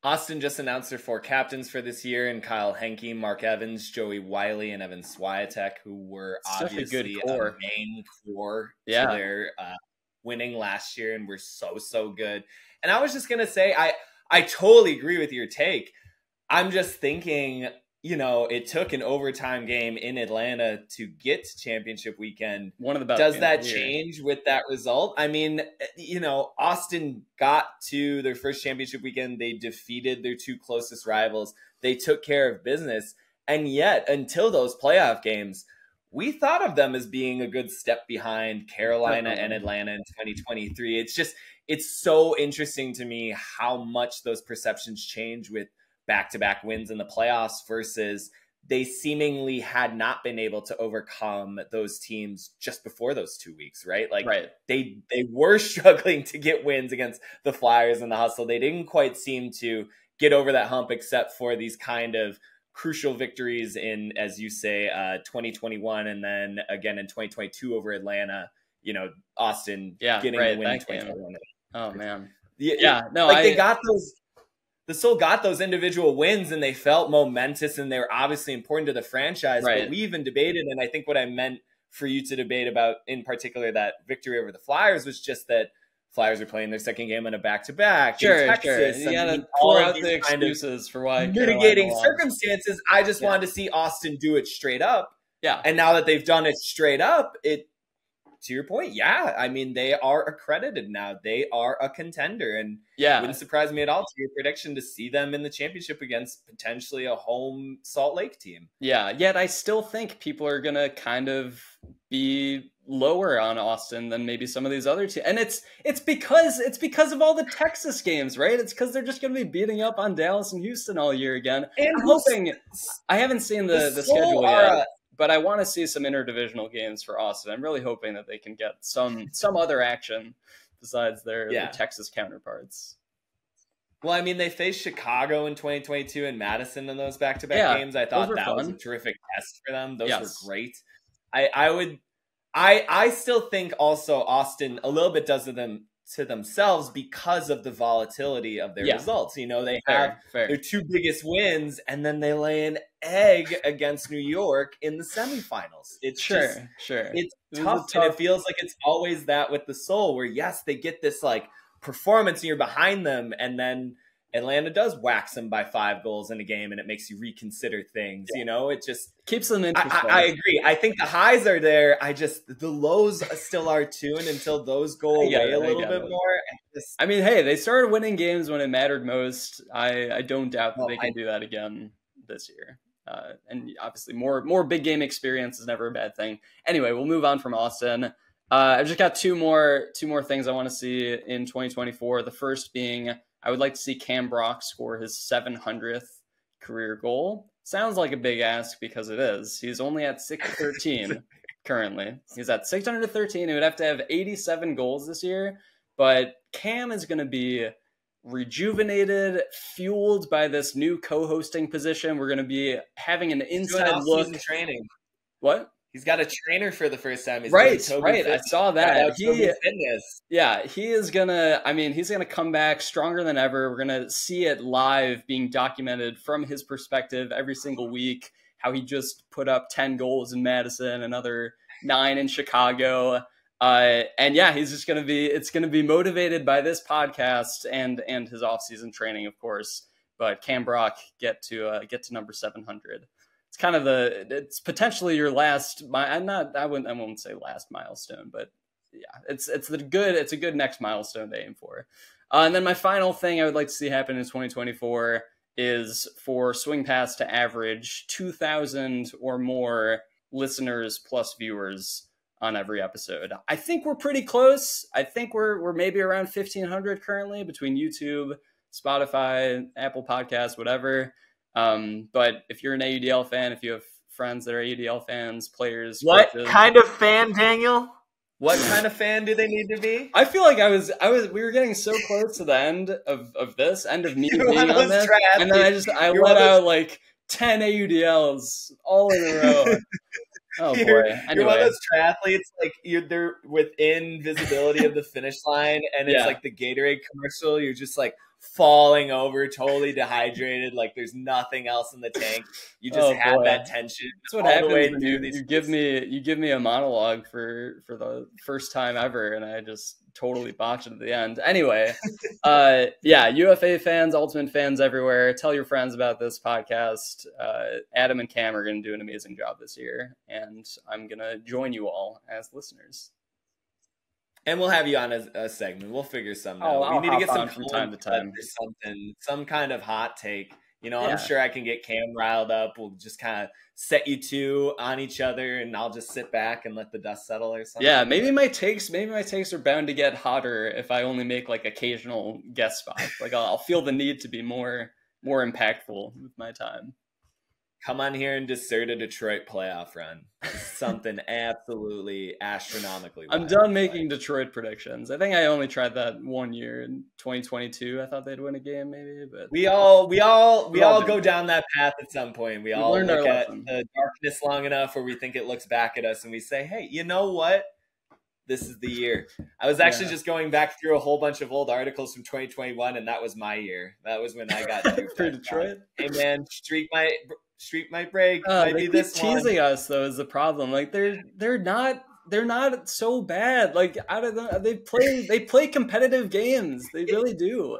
Austin just announced their 4 captains for this year, and Kyle Henke, Mark Evans, Joey Wiley, and Evan Swiatek, who were obviously a main core to their winning last year and were so good. And I was just going to say, I totally agree with your take. I'm just thinking, you know, it took an overtime game in Atlanta to get to championship weekend. One of the best. Does that change with that result? I mean, you know, Austin got to their first championship weekend. They defeated their 2 closest rivals. They took care of business. And yet, until those playoff games, we thought of them as being a good step behind Carolina and Atlanta in 2023. It's so interesting to me how much those perceptions change with back-to-back wins in the playoffs versus they seemingly had not been able to overcome those teams just before those 2 weeks, right? Like they were struggling to get wins against the Flyers and the Hustle. They didn't quite seem to get over that hump except for these kind of crucial victories in, as you say, 2021 and then again in 2022 over Atlanta. You know, Austin getting the win in 2021. Oh, man. They got those. The Soul got those individual wins and they felt momentous and they were obviously important to the franchise. But we even debated, and I think what I meant for you to debate about, in particular, that victory over the Flyers was just that Flyers are playing their second game on a back-to-back in Texas. You gotta all pour of out these the kind of excuses for why mitigating circumstances. I just wanted to see Austin do it straight up. Yeah. And now that they've done it straight up, to your point, yeah, I mean, they are accredited now. They are a contender, and it wouldn't surprise me at all, to your prediction, to see them in the championship against potentially a home Salt Lake team. Yeah, yet I still think people are going to kind of be lower on Austin than maybe some of these other teams. And it's because of all the Texas games, right? It's because they're just going to be beating up on Dallas and Houston all year again. And I'm hoping, I haven't seen the schedule yet. But I want to see some interdivisional games for Austin. I'm really hoping that they can get some other action besides their Texas counterparts. Well, I mean, they faced Chicago in 2022 and Madison in those back-to-back games. I thought that was a terrific test for them. Those were great. I still think also Austin a little bit does to themselves because of the volatility of their results. You know, they have their two biggest wins, and then they lay an egg against New York in the semifinals. It's it's tough, and it feels like it's always that with the Soul, where yes, they get this like performance and you're behind them, and then Atlanta does wax them by 5 goals in a game, and it makes you reconsider things. You know, it just keeps them interesting. I agree. I think the highs are there. The lows still are too, and until those go away a little bit more. I mean, hey, they started winning games when it mattered most. I don't doubt that they can do that again this year. And obviously, more big game experience is never a bad thing. Anyway, we'll move on from Austin. I've just got two more things I want to see in 2024. The first being, I would like to see Cam Brock score his 700th career goal. Sounds like a big ask because it is. He's only at 613 currently. He's at 613. He would have to have 87 goals this year. But Cam is going to be rejuvenated, fueled by this new co-hosting position. We're going to be having an inside look. Training. What? He's got a trainer for the first time. He's right. I saw that. He is gonna. I mean, he's gonna come back stronger than ever. We're gonna see it live, being documented from his perspective every single week. How he just put up 10 goals in Madison, another 9 in Chicago, and yeah, he's just gonna be. It's gonna be motivated by this podcast and his off-season training, of course. But Cam Brock get to number 700. It's kind of it's potentially your last. I won't say last milestone, but yeah, it's a good next milestone to aim for. And then my final thing I would like to see happen in 2024 is for Swing Pass to average 2,000 or more listeners plus viewers on every episode. I think we're pretty close. I think we're maybe around 1,500 currently between YouTube, Spotify, Apple Podcasts, whatever. But if you're an AUDL fan, if you have friends that are AUDL fans, players, what kind of fan, Daniel? What kind of fan do they need to be? I feel like we were getting so close to the end of this, end of me being on this, and then I let out like 10 AUDLs all in a row. Oh boy! Anyway. You're one of those triathletes, like they're within visibility of the finish line, and it's like the Gatorade commercial. You're just like falling over, totally dehydrated, like there's nothing else in the tank. You just have that tension. That's what happens when you give me a monologue for the first time ever, and I just totally botch it at the end. Anyway, UFA fans, Ultimate fans everywhere, tell your friends about this podcast. Adam and Cam are going to do an amazing job this year, and I'm going to join you all as listeners. And we'll have you on a segment. We'll figure something out. We need to get some from time to time. Some kind of hot take. You know, I'm sure I can get Cam riled up. We'll just kind of set you two on each other, and I'll just sit back and let the dust settle or something. Yeah, maybe my takes are bound to get hotter if I only make like occasional guest spots. Like I'll feel the need to be more impactful with my time. Come on here and dessert a Detroit playoff run. Something absolutely astronomically. I'm done making Detroit predictions. I think I only tried that one year in 2022. I thought they'd win a game, maybe, but we all go down that path at some point. We all look at the darkness long enough where we think it looks back at us, and we say, "Hey, you know what? This is the year." I was actually just going back through a whole bunch of old articles from 2021, and that was my year. That was when I got for Detroit. Hey man, streak might break. Might they be keep this teasing one. us though is the problem. Like they're not so bad. Like out of they play competitive games. They really do.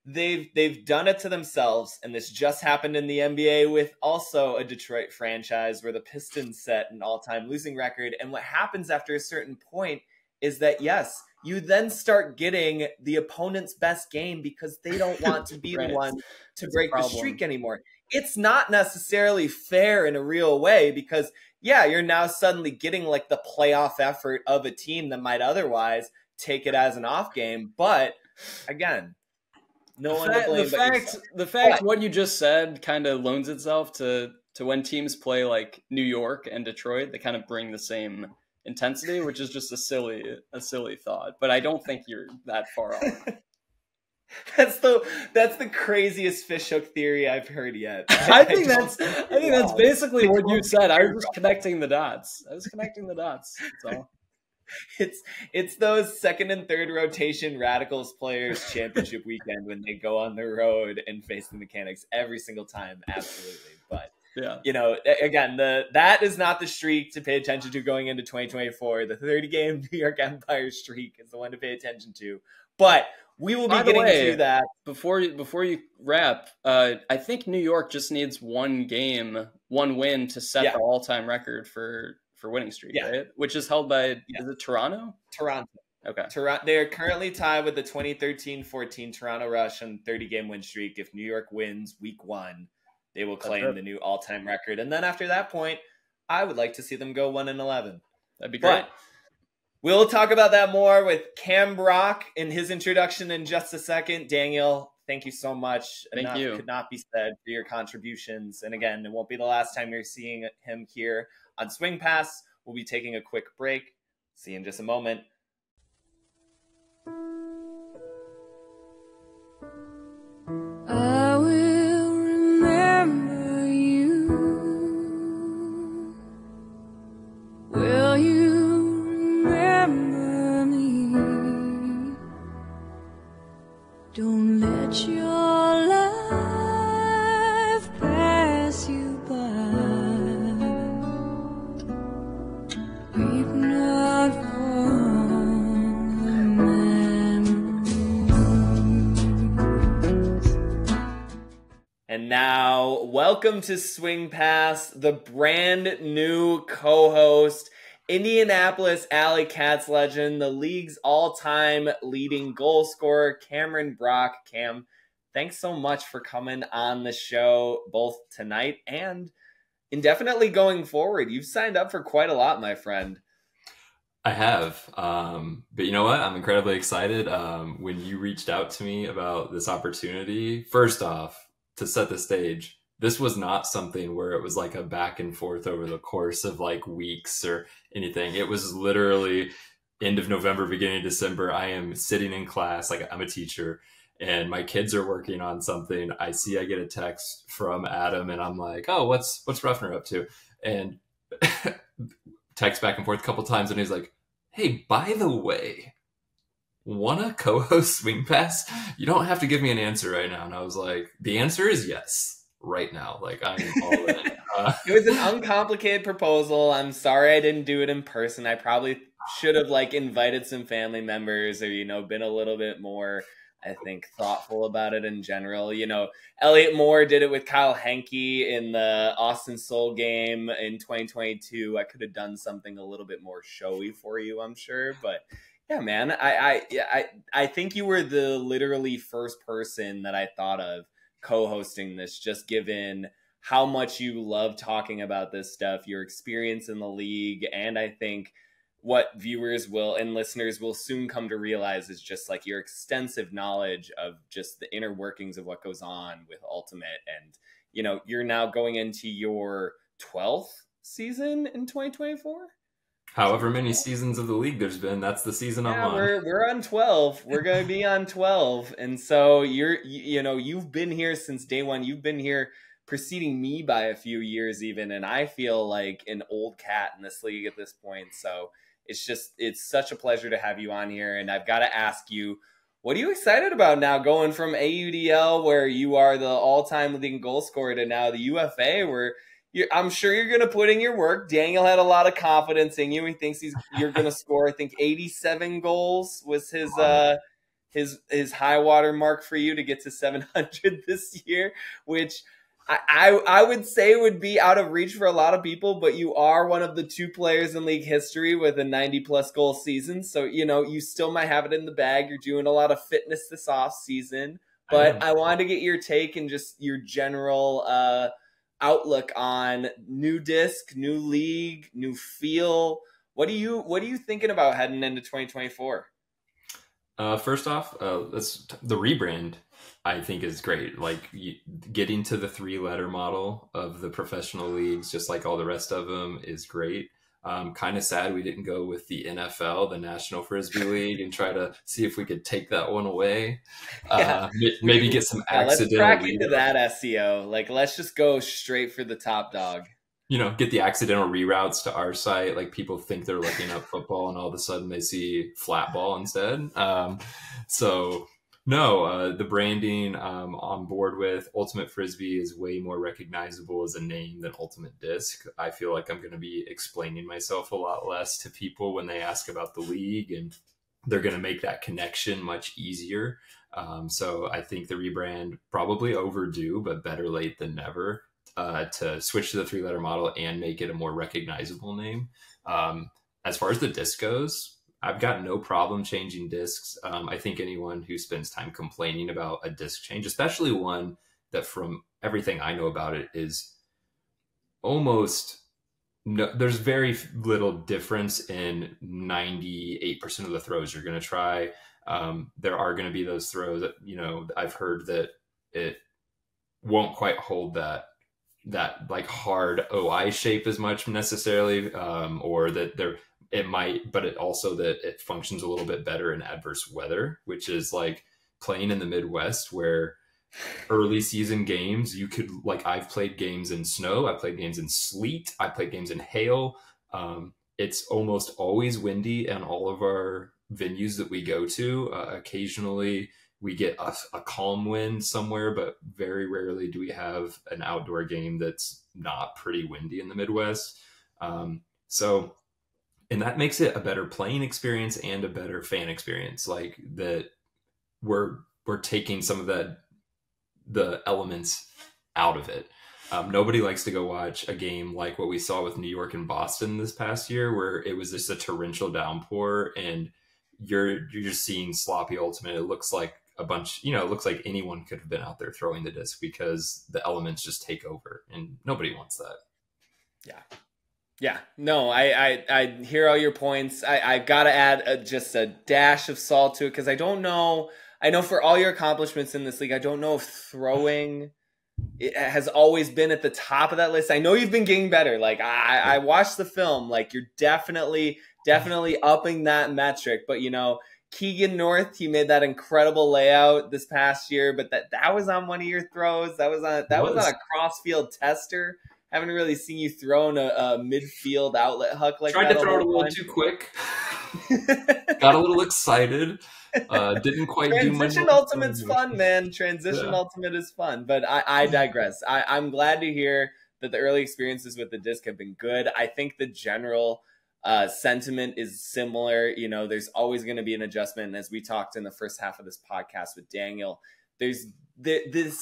They've done it to themselves, and this just happened in the NBA with also a Detroit franchise where the Pistons set an all-time losing record. And what happens after a certain point is that, yes, you then start getting the opponent's best game because they don't want to be Right. the one to break the streak anymore. It's not necessarily fair in a real way because, yeah, you're now suddenly getting like the playoff effort of a team that might otherwise take it as an off game. But again, no one to blame but yourself. The fact what you just said kind of loans itself to when teams play like New York and Detroit, they kind of bring the same intensity, which is just a silly thought. But I don't think you're that far off. That's the craciest fishhook theory I've heard yet. I think that's basically what you said. I was just connecting the dots. That's all. It's those second and third rotation Radicals players championship weekend when they go on the road and face the Mechanix every single time. Absolutely. But yeah, again, that is not the streak to pay attention to going into 2024. The 30-game New York Empire streak is the one to pay attention to. But we will be getting to that. Before you wrap, I think New York just needs one win to set the all-time record for winning streak, right? Which is held by, is it Toronto? Toronto. Okay. They are currently tied with the 2013-14 Toronto Rush on 30-game win streak. If New York wins week 1, they will claim the new all-time record. And then after that point, I would like to see them go 1-11. That'd be great. But we'll talk about that more with Cam Brock in his introduction in just a second. Daniel, thank you so much. Thank you. Could not be said for your contributions. And again, it won't be the last time you're seeing him here on Swing Pass. We'll be taking a quick break. See you in just a moment. I will remember you. Will you remember me? Don't let your life pass you by. Weep not for the memories. And now, welcome to Swing Pass, the brand new co-host, Indianapolis AlleyCats legend, the league's all-time leading goal scorer, Cameron Brock. Cam, thanks so much for coming on the show, both tonight and indefinitely going forward. You've signed up for quite a lot, my friend. I have, but you know what? I'm incredibly excited. When you reached out to me about this opportunity, first off, to set the stage, this was not something where it was like a back and forth over the course of like weeks or anything. It was literally end of November, beginning of December. I am sitting in class, like I'm a teacher, and my kids are working on something. I get a text from Adam, and I'm like, "Oh, what's Ruffner up to?" And text back and forth a couple times, and he's like, "Hey, by the way, wanna co-host Swing Pass? You don't have to give me an answer right now." And I was like, "The answer is yes, right now. Like I'm all in." It was an uncomplicated proposal. I'm sorry I didn't do it in person. I probably should have like invited some family members or, been a little bit more, I think, thoughtful about it in general. Elliot Moore did it with Kyle Henke in the Austin Soul game in 2022. I could have done something a little bit more showy for you, I'm sure. But yeah, man, I think you were the literally first person that I thought of co-hosting this, just given how much you love talking about this stuff, your experience in the league, and I think what viewers will and listeners will soon come to realize is just like your extensive knowledge of just the inner workings of what goes on with Ultimate. And, you're now going into your 12th season in 2024. However many seasons of the league there's been, that's the season I'm on. We're on 12. We're going to be on 12. And so you've been here since day one. You've been here preceding me by a few years even. And I feel like an old cat in this league at this point. So it's such a pleasure to have you on here. And I've got to ask you, What are you excited about now, going from AUDL, where you are the all-time leading goal scorer, to now the UFA, where I'm sure you're going to put in your work. Daniel had a lot of confidence in you. He thinks you're going to score, I think, 87 goals was his high water mark for you to get to 700 this year, which I would say would be out of reach for a lot of people, but you are one of the 2 players in league history with a 90-plus goal season. So, you still might have it in the bag. You're doing a lot of fitness this off season, but I wanted to get your take and just your general outlook on new disc, new league, new feel. What are you thinking about heading into 2024? First off, the rebrand, I think, is great. Like, getting to the 3-letter model of the professional leagues, just like all the rest of them, is great. Kind of sad we didn't go with the NFL, the National Frisbee League, and try to see if we could take that one away. Maybe get some accidental. Let's crack into that SEO. Like, let's just go straight for the top dog. Get the accidental reroutes to our site. Like, people think they're looking up football and all of a sudden they see flat ball instead. The branding I'm on board with. Ultimate Frisbee is way more recognizable as a name than Ultimate Disc. I feel like I'm going to be explaining myself a lot less to people when they ask about the league, and they're going to make that connection much easier. So I think the rebrand, probably overdue, but better late than never. To switch to the 3-letter model and make it a more recognizable name. As far as the disc goes, I've got no problem changing discs. I think anyone who spends time complaining about a disc change, especially one that, from everything I know about it, is almost no, there's very little difference in 98% of the throws you're going to try. There are going to be those throws that, I've heard that it won't quite hold that like hard OI shape as much necessarily, or that it might, but it functions a little bit better in adverse weather, which is like playing in the Midwest, where early season games, you could, like, I've played games in snow, I've played games in sleet, I played games in hail. It's almost always windy in all of our venues that we go to. Occasionally we get a calm wind somewhere, but very rarely do we have an outdoor game that's not pretty windy in the Midwest. And that makes it a better playing experience and a better fan experience. Like, that we're taking some of the elements out of it. Nobody likes to go watch a game like what we saw with New York and Boston this past year, where it was just a torrential downpour and you're just seeing sloppy ultimate. It looks like it looks like anyone could have been out there throwing the disc, because the elements just take over, and nobody wants that. Yeah. No, I hear all your points. I got to add just a dash of salt to it, because I know for all your accomplishments in this league, I don't know if throwing it has always been at the top of that list. I know you've been getting better. Like, I watched the film. Like, you're definitely upping that metric. But, Keegan North, he made that incredible layout this past year, but that was on one of your throws. That was on a crossfield tester. Haven't really seen you throw in a midfield outlet huck like Tried that. Tried to throw it a little too quick. Got a little excited. Didn't quite do much. Transition Ultimate's fun, man. Transition Ultimate is fun. But I digress. I'm glad to hear that the early experiences with the disc have been good. I think the general sentiment is similar. There's always going to be an adjustment. And as we talked in the first half of this podcast with Daniel, this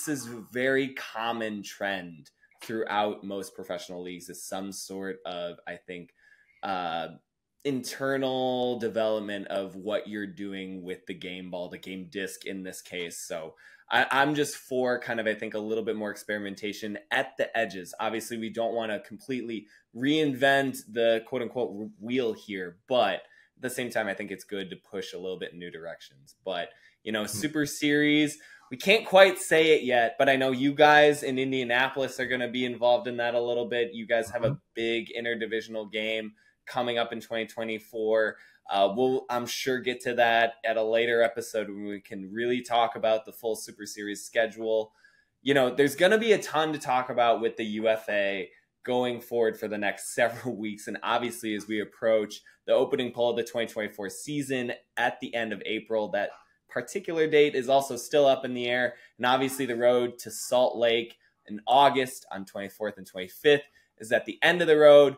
is a very common trend throughout most professional leagues, is some sort of, I think, internal development of what you're doing with the game ball, the game disc in this case. So I'm just for kind of, I think, a little bit more experimentation at the edges. Obviously, we don't want to completely reinvent the quote unquote wheel here, but at the same time, I think it's good to push a little bit in new directions. But, Super Series, we can't quite say it yet, but I know you guys in Indianapolis are going to be involved in that a little bit. You guys have a big interdivisional game coming up in 2024. We'll, I'm sure, get to that at a later episode when we can really talk about the full Super Series schedule. There's going to be a ton to talk about with the UFA going forward for the next several weeks. And obviously, as we approach the opening poll of the 2024 season at the end of April, that particular date is also still up in the air. And obviously the road to Salt Lake in August on 24th and 25th is at the end of the road.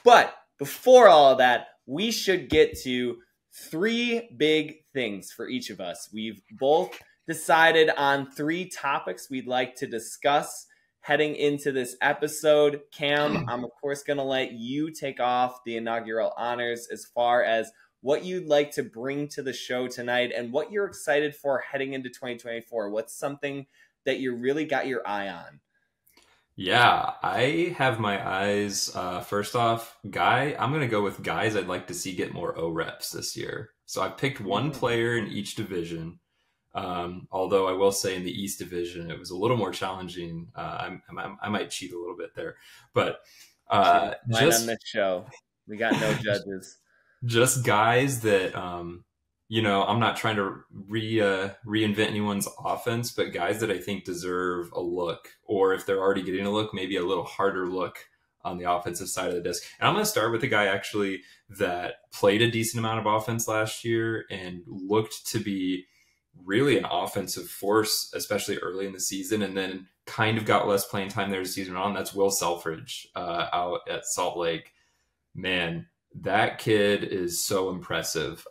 But before all of that, we should get to 3 big things for each of us. We've both decided on 3 topics we'd like to discuss heading into this episode. Cam, I'm of course going to let you take off the inaugural honors as far as what you'd like to bring to the show tonight and what you're excited for heading into 2024. What's something that you really got your eye on? Yeah, I have my eyes. First off, I'm going to go with guys I'd like to see get more O reps this year. So I picked one player in each division. Although I will say in the East Division, it was a little more challenging. I might cheat a little bit there, but just on this show, we got no judges. Just guys that I'm not trying to reinvent anyone's offense, but guys that I think deserve a look, or if they're already getting a look, maybe a little harder look on the offensive side of the disc. And I'm going to start with a guy actually that played a decent amount of offense last year and looked to be really an offensive force, especially early in the season, and then kind of got less playing time there as the season on. That's Will Selfridge out at Salt Lake. Man, that kid is so impressive.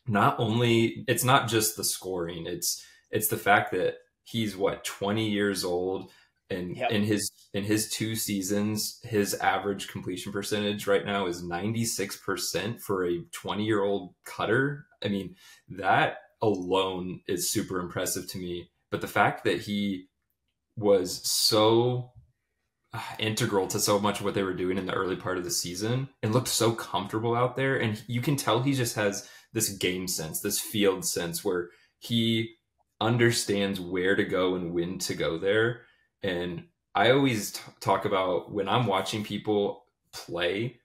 Not only, it's not just the scoring, it's the fact that he's 20 years old, and in his 2 seasons, his average completion percentage right now is 96% for a 20-year-old cutter. I mean, that alone is super impressive to me. But the fact that he was so integral to so much of what they were doing in the early part of the season and looked so comfortable out there, and you can tell he just has this game sense, this field sense, where he understands where to go and when to go there. And I always talk about, when I'm watching people play,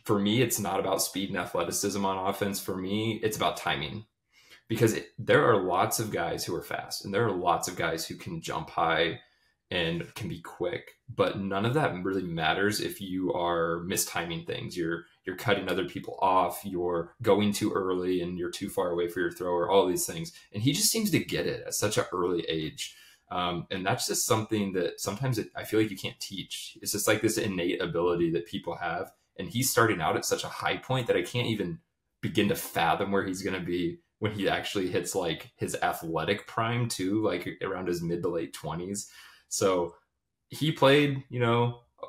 for me, it's not about speed and athleticism on offense. For me, it's about timing. Because there are lots of guys who are fast, and there are lots of guys who can jump high and can be quick, but none of that really matters if you are mistiming things. You're cutting other people off, you're going too early, and you're too far away for your thrower, all these things. And he just seems to get it at such an early age. And that's just something that sometimes I feel like you can't teach. It's just like this innate ability that people have. And he's starting out at such a high point that I can't even begin to fathom where he's going to be when he actually hits like his athletic prime too, like around his mid to late 20s. So he played,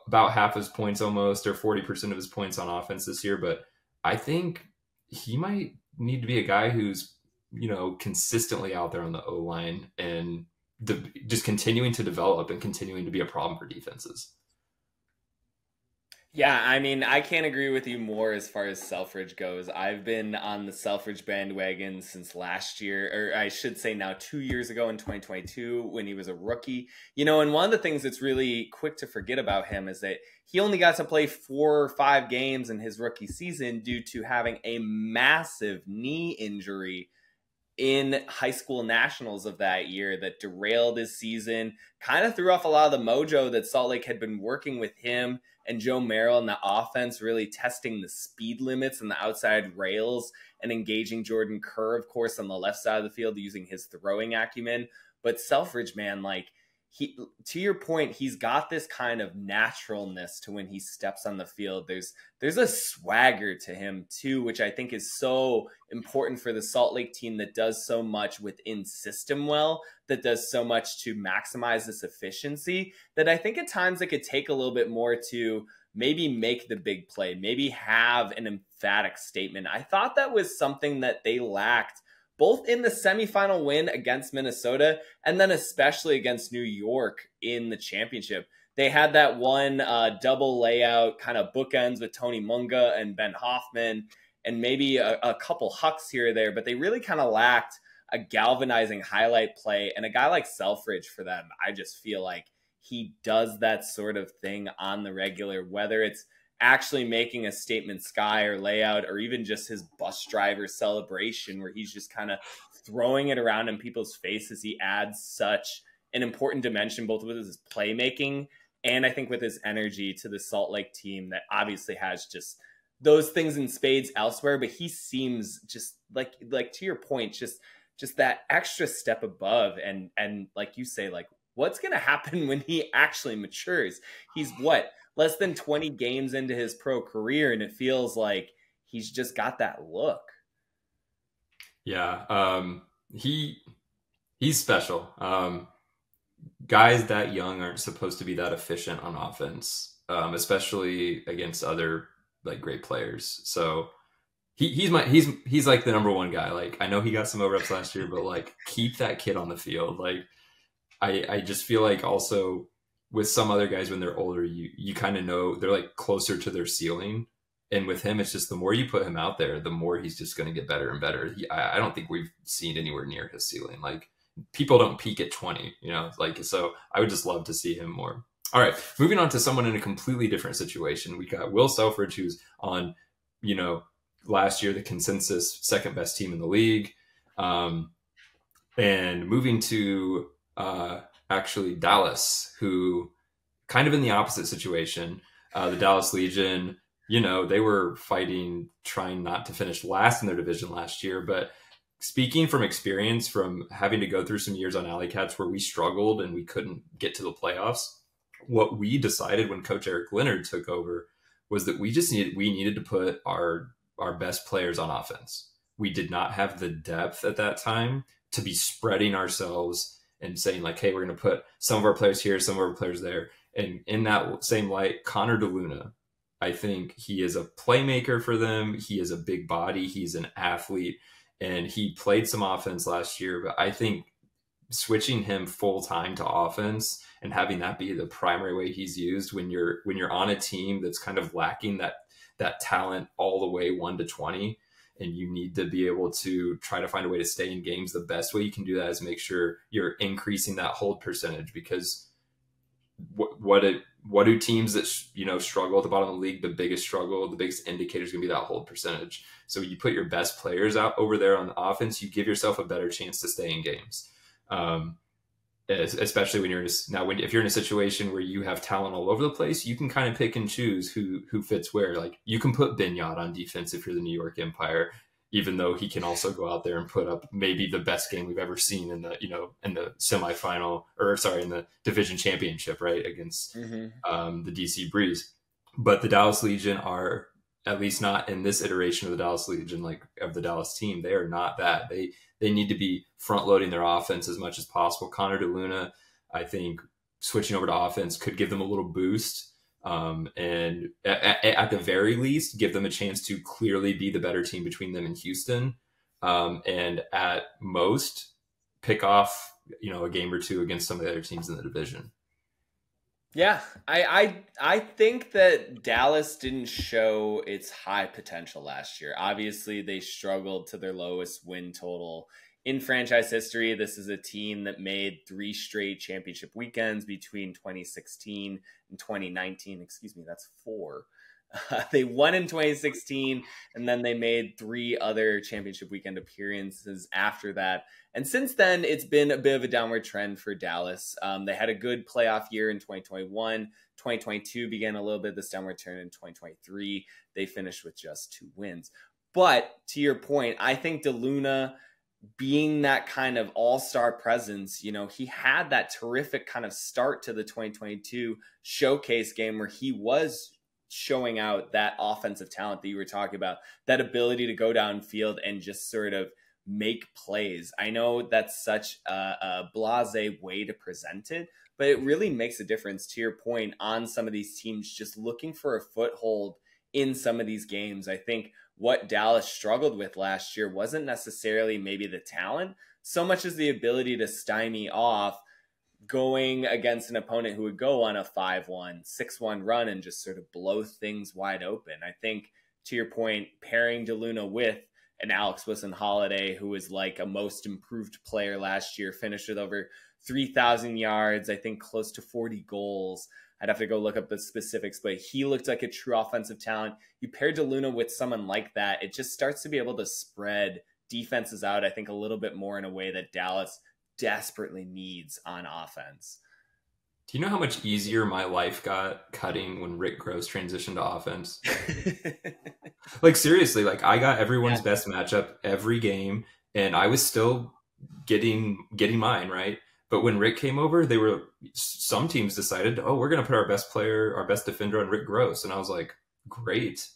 about half his points almost, or 40% of his points on offense this year. But I think he might need to be a guy who's, consistently out there on the O-line and just continuing to develop and continuing to be a problem for defenses. Yeah, I mean, I can't agree with you more as far as Selfridge goes. I've been on the Selfridge bandwagon since last year, or I should say now 2 years ago in 2022 when he was a rookie. And one of the things that's really quick to forget about him is that he only got to play 4 or 5 games in his rookie season due to having a massive knee injury in high school nationals of that year that derailed his season, kind of threw off a lot of the mojo that Salt Lake had been working with him and Joe Merrill in the offense, really testing the speed limits and the outside rails and engaging Jordan Kerr, of course, on the left side of the field using his throwing acumen. But Selfridge, man, to your point, he's got this kind of naturalness to when he steps on the field. There's a swagger to him too, which I think is so important for the Salt Lake team that does so much within system well, that does so much to maximize this efficiency, that I think at times it could take a little bit more to maybe make the big play, maybe have an emphatic statement. I thought that was something that they lacked both in the semifinal win against Minnesota and then especially against New York in the championship. They had that one double layout, kind of bookends with Tony Munga and Ben Hoffman, and maybe a couple hucks here or there, but they really kind of lacked a galvanizing highlight play. And a guy like Selfridge for them, I just feel like he does that sort of thing on the regular, whether it's actually making a statement sky or layout, or even just his bus driver celebration where he's just kind of throwing it around in people's faces. He adds such an important dimension, both with his playmaking and I think with his energy to the Salt Lake team that obviously has just those things in spades elsewhere, but he seems just like to your point, just that extra step above. And like you say, like, what's going to happen when he actually matures? He's less than 20 games into his pro career, and it feels like he's just got that look. Yeah. He's special. Guys that young aren't supposed to be that efficient on offense, especially against other like great players. So he's like the number one guy. Like, I know he got some over-ups last year, but like, keep that kid on the field. Like, I just feel like also with some other guys when they're older, you kind of know they're like closer to their ceiling. And with him, it's just the more you put him out there, the more he's just going to get better and better. I don't think we've seen anywhere near his ceiling. Like, people don't peak at 20, you know, like, so I would just love to see him more. All right, moving on to someone in a completely different situation. We got Will Selfridge, who's on, you know, last year, the consensus second best team in the league. And moving to actually Dallas, who kind of in the opposite situation. The Dallas Legion, you know, they were fighting, trying not to finish last in their division last year. But speaking from experience, from having to go through some years on AlleyCats where we struggled and we couldn't get to the playoffs, what we decided when Coach Eric Leonard took over was that we needed to put our best players on offense. We did not have the depth at that time to be spreading ourselves and saying like, hey, we're going to put some of our players here, some of our players there. And in that same light, Connor DeLuna, I think he is a playmaker for them. He is a big body. He's an athlete, and he played some offense last year. But I think switching him full time to offense and having that be the primary way he's used when you're on a team that's kind of lacking that talent all the way 1 to 20, and you need to be able to try to find a way to stay in games. The best way you can do that is make sure you're increasing that hold percentage, because what do teams that struggle at the bottom of the league, the biggest struggle, the biggest indicator is going to be that hold percentage. So you put your best players out over there on the offense, you give yourself a better chance to stay in games. Especially when if you're in a situation where you have talent all over the place, you can kind of pick and choose who fits where. Like, you can put Binyard on defense if you're the New York Empire, even though he can also go out there and put up maybe the best game we've ever seen in the semifinal, in the division championship, right, against the DC Breeze. But the Dallas Legion are, at least not in this iteration of the Dallas Legion, like of the Dallas team, they are not that. They need to be front loading their offense as much as possible. Connor DeLuna, I think, switching over to offense could give them a little boost. And at the very least, give them a chance to clearly be the better team between them and Houston. And at most, pick off, a game or two against some of the other teams in the division. Yeah, I think that Dallas didn't show its high potential last year. Obviously, they struggled to their lowest win total in franchise history. This is a team that made 3 straight championship weekends between 2016 and 2019. Excuse me, that's 4. They won in 2016, and then they made 3 other championship weekend appearances after that. And since then, it's been a bit of a downward trend for Dallas. They had a good playoff year in 2021. 2022 began a little bit of this downward turn in 2023. They finished with just 2 wins. But to your point, I think DeLuna, being that kind of all-star presence, he had that terrific kind of start to the 2022 showcase game where he was showing out that offensive talent that you were talking about, that ability to go downfield and just sort of make plays. I know that's such a blasé way to present it, but it really makes a difference, to your point, on some of these teams just looking for a foothold in some of these games. I think what Dallas struggled with last year wasn't necessarily maybe the talent so much as the ability to stymie off going against an opponent who would go on a 5-1, 6-1 run and just sort of blow things wide open. I think, to your point, pairing DeLuna with an Alex Wilson-Holiday, who was like a most improved player last year, finished with over 3,000 yards, I think close to 40 goals. I'd have to go look up the specifics, but he looked like a true offensive talent. You pair DeLuna with someone like that, it just starts to be able to spread defenses out, I think, a little bit more in a way that Dallas desperately needs on offense. Do you know how much easier my life got cutting when Rick Gross transitioned to offense? Like, seriously, like I got everyone's best matchup every game, and I was still getting mine, right? But when Rick came over, some teams decided, oh, we're going to put our best player, our best defender on Rick Gross. And I was like, great.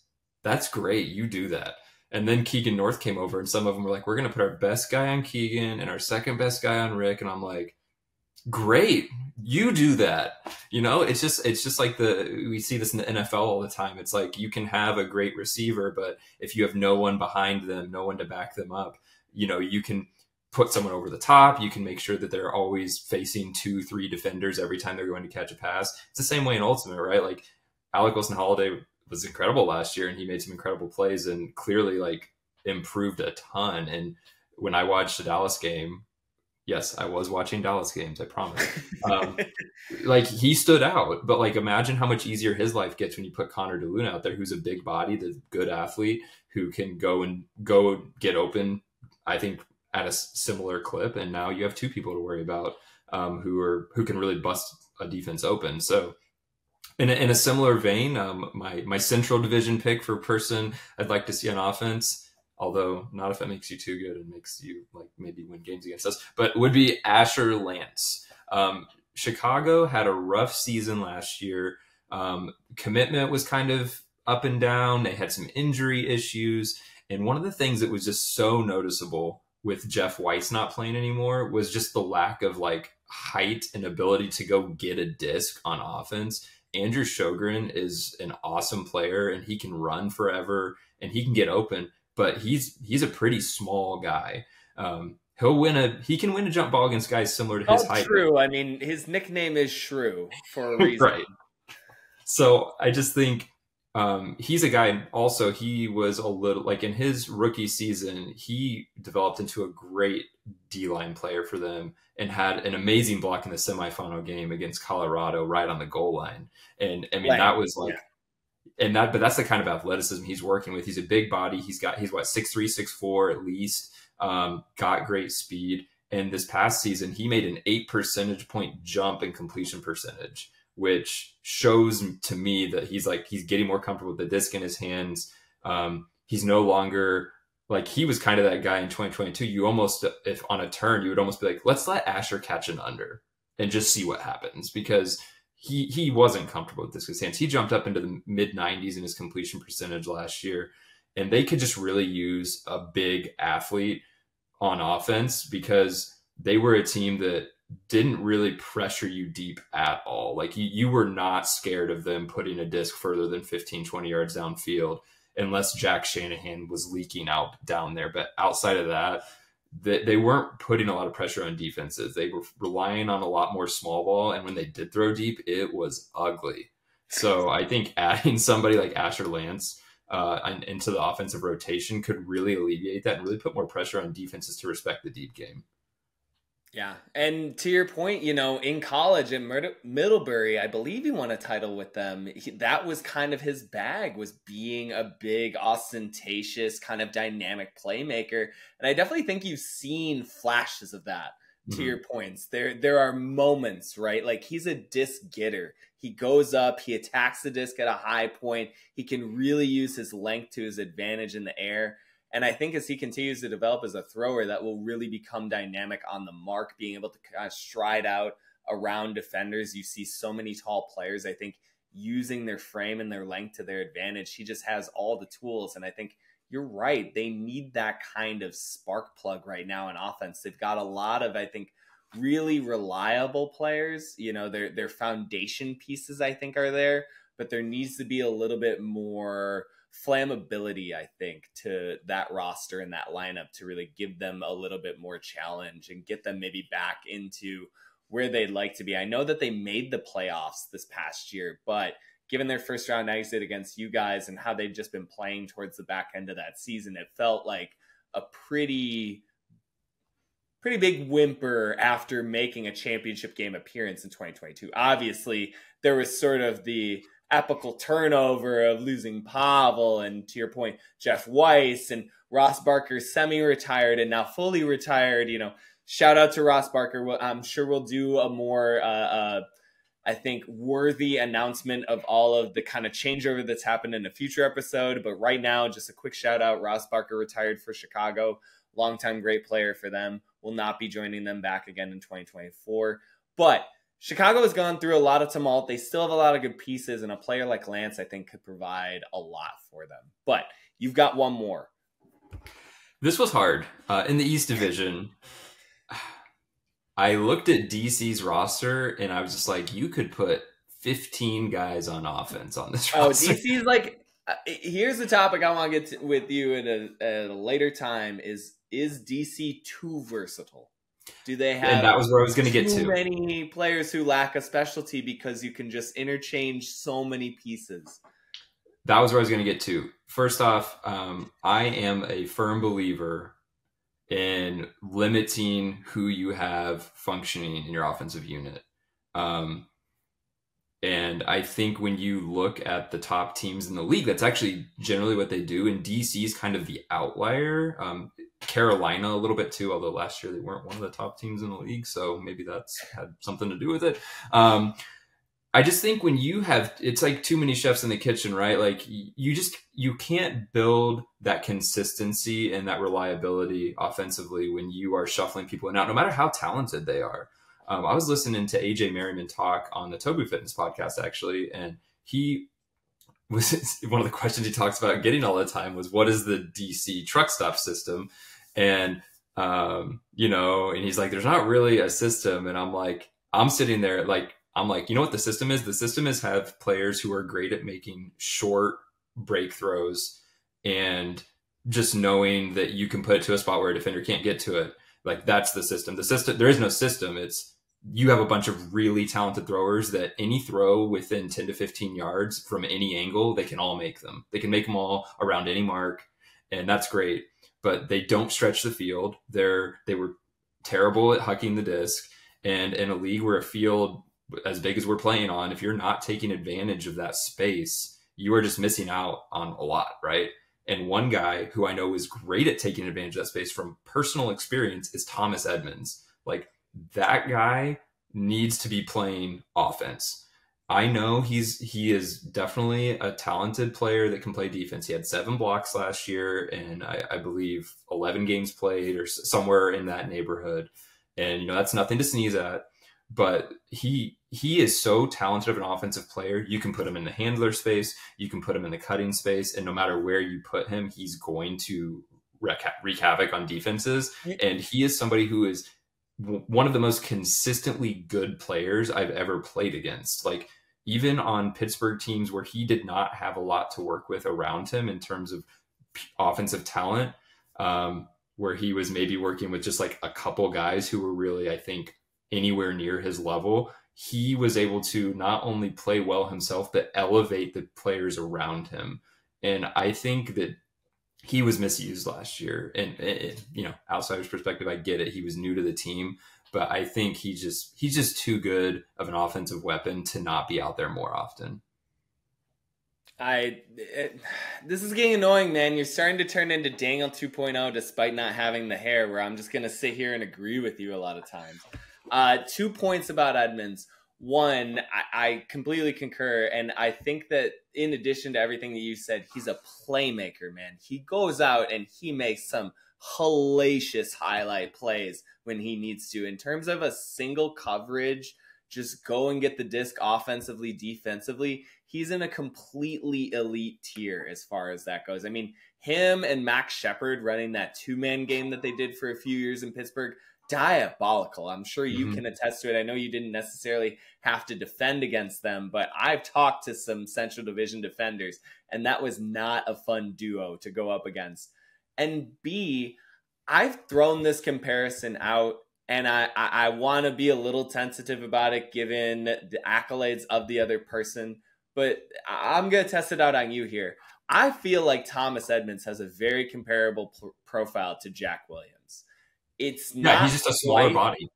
That's great. You do that. And then Keegan North came over, and some of them were like, we're going to put our best guy on Keegan and our second best guy on Rick. And I'm like, great, you do that. You know, it's just like we see this in the NFL all the time. It's like you can have a great receiver, but if you have no one behind them, no one to back them up, you know, you can put someone over the top. You can make sure that they're always facing 2-3 defenders every time they're going to catch a pass. It's the same way in Ultimate, right? Like Alec Wilson-Holiday was incredible last year, and he made some incredible plays and clearly like improved a ton. And when I watched the Dallas game, yes, I was watching Dallas games, I promise. Like he stood out, but like imagine how much easier his life gets when you put Connor DeLuna out there, who's a big body, the good athlete, who can go get open, I think, at a similar clip. And now you have two people to worry about who can really bust a defense open. So in a similar vein, my Central Division pick for person I'd like to see on offense, although not if it makes you too good and makes you like maybe win games against us, but would be Asher Lance. Chicago had a rough season last year. Commitment was kind of up and down. They had some injury issues. And one of the things that was just so noticeable with Jeff Weiss not playing anymore was just the lack of like height and ability to go get a disc on offense. Andrew Sjogren is an awesome player, and he can run forever and he can get open, but he's a pretty small guy. He can win a jump ball against guys similar to his height. True. I mean, his nickname is Shrew for a reason. Right. So I just think he's a guy. Also, he was a little like in his rookie season, he developed into a great D-line player for them and had an amazing block in the semifinal game against Colorado right on the goal line. And I mean, that was like, but that's the kind of athleticism he's working with. He's a big body. He's what, 6'3", 6'4" at least, got great speed. And this past season, he made an 8 percentage point jump in completion percentage, which shows to me that he's getting more comfortable with the disc in his hands. He's no longer like, he was kind of that guy in 2022. You almost, if on a turn, you would almost be like, let's let Asher catch an under and just see what happens, because he wasn't comfortable with disc in his hands. He jumped up into the mid 90s in his completion percentage last year, and they could just really use a big athlete on offense because they were a team that didn't really pressure you deep at all. Like you were not scared of them putting a disc further than 15, 20 yards downfield, unless Jack Shanahan was leaking out down there. But outside of that, they weren't putting a lot of pressure on defenses. They were relying on a lot more small ball. And when they did throw deep, it was ugly. So I think adding somebody like Asher Lance into the offensive rotation could really alleviate that and really put more pressure on defenses to respect the deep game. Yeah. And to your point, in college at Middlebury, I believe he won a title with them. That was kind of his bag, was being a big, ostentatious, kind of dynamic playmaker. And I definitely think you've seen flashes of that, to your points. There are moments, right? Like, he's a disc getter. He goes up, he attacks the disc at a high point. He can really use his length to his advantage in the air. And I think as he continues to develop as a thrower, that will really become dynamic on the mark, being able to kind of stride out around defenders. You see so many tall players, I think, using their frame and their length to their advantage. He just has all the tools. And I think you're right. They need that kind of spark plug right now in offense. They've got a lot of, I think, really reliable players. Their foundation pieces, I think, are there. But there needs to be a little bit more flammability, I think, to that roster and that lineup to really give them a little bit more challenge and get them maybe back into where they'd like to be. I know that they made the playoffs this past year, but given their first round exit against you guys and how they've just been playing towards the back end of that season, it felt like a pretty big whimper after making a championship game appearance in 2022. Obviously, there was sort of the epical turnover of losing Pavel and, to your point, Jeff Weiss, and Ross Barker semi-retired and now fully retired. Shout out to Ross Barker. I'm sure we'll do a more I think, worthy announcement of all of the kind of changeover that's happened in a future episode. But right now, just a quick shout out. Ross Barker retired for Chicago. Longtime great player for them. Will not be joining them back again in 2024. But Chicago has gone through a lot of tumult. They still have a lot of good pieces, and a player like Lance, I think, could provide a lot for them. But you've got one more. This was hard. In the East Division, I looked at DC's roster, and I was just like, you could put 15 guys on offense on this roster. DC's like, here's the topic I want to get to with you at a later time is DC too versatile? Do they have, and that was where I was going to get to, too many players who lack a specialty because you can just interchange so many pieces? That was where I was going to get to. First off, I am a firm believer in limiting who you have functioning in your offensive unit. And I think when you look at the top teams in the league, that's actually generally what they do. And DC is kind of the outlier. Carolina a little bit too, although last year they weren't one of the top teams in the league, so maybe that's had something to do with it. I just think when you have, it's like too many chefs in the kitchen, right? Like you can't build that consistency and that reliability offensively when you are shuffling people in and out, no matter how talented they are. I was listening to AJ Merriman talk on the Tobu Fitness podcast, actually, and he was, one of the questions he talks about getting all the time was, what is the DC truck stop system? And, and he's like, there's not really a system. And I'm sitting there I'm like, you know what the system is? The system is have players who are great at making short break throws and just knowing that you can put it to a spot where a defender can't get to it. Like, that's the system. There is no system. It's, you have a bunch of really talented throwers that any throw within 10 to 15 yards from any angle, they can all make them. They can make them all around any mark, and that's great. But they don't stretch the field. They were terrible at hucking the disc. And in a league where a field as big as we're playing on, if you're not taking advantage of that space, you are just missing out on a lot, right? And one guy who I know is great at taking advantage of that space from personal experience is Thomas Edmonds. Like, that guy needs to be playing offense. I know he is definitely a talented player that can play defense. He had 7 blocks last year, and I believe 11 games played or somewhere in that neighborhood. And, that's nothing to sneeze at, but he is so talented of an offensive player. You can put him in the handler space, you can put him in the cutting space, and no matter where you put him, he's going to wreak havoc on defenses. And he is somebody who is one of the most consistently good players I've ever played against. Like, even on Pittsburgh teams where he did not have a lot to work with around him in terms of offensive talent, where he was maybe working with just like a couple guys who were really, I think, anywhere near his level, he was able to not only play well himself, but elevate the players around him. And I think that he was misused last year. And outsider's perspective, I get it. He was new to the team, but I think he's just too good of an offensive weapon to not be out there more often. This is getting annoying, man. You're starting to turn into Daniel 2.0 despite not having the hair, where I'm just going to sit here and agree with you a lot of times. 2 points about Edmonds. One, I completely concur. And I think that in addition to everything that you said, he's a playmaker, man. He goes out and he makes some hellacious highlight plays when he needs to. In terms of a single coverage, just go and get the disc offensively, defensively, he's in a completely elite tier as far as that goes. I mean, him and Max Shepard running that 2-man game that they did for a few years in Pittsburgh, diabolical. I'm sure you can attest to it. I know you didn't necessarily have to defend against them, but I've talked to some Central Division defenders, and that was not a fun duo to go up against. And B, I've thrown this comparison out, and I want to be a little tentative about it given the accolades of the other person, but I'm going to test it out on you here. I feel like Thomas Edmonds has a very comparable profile to Jack Williams. It's not he's just a smaller body.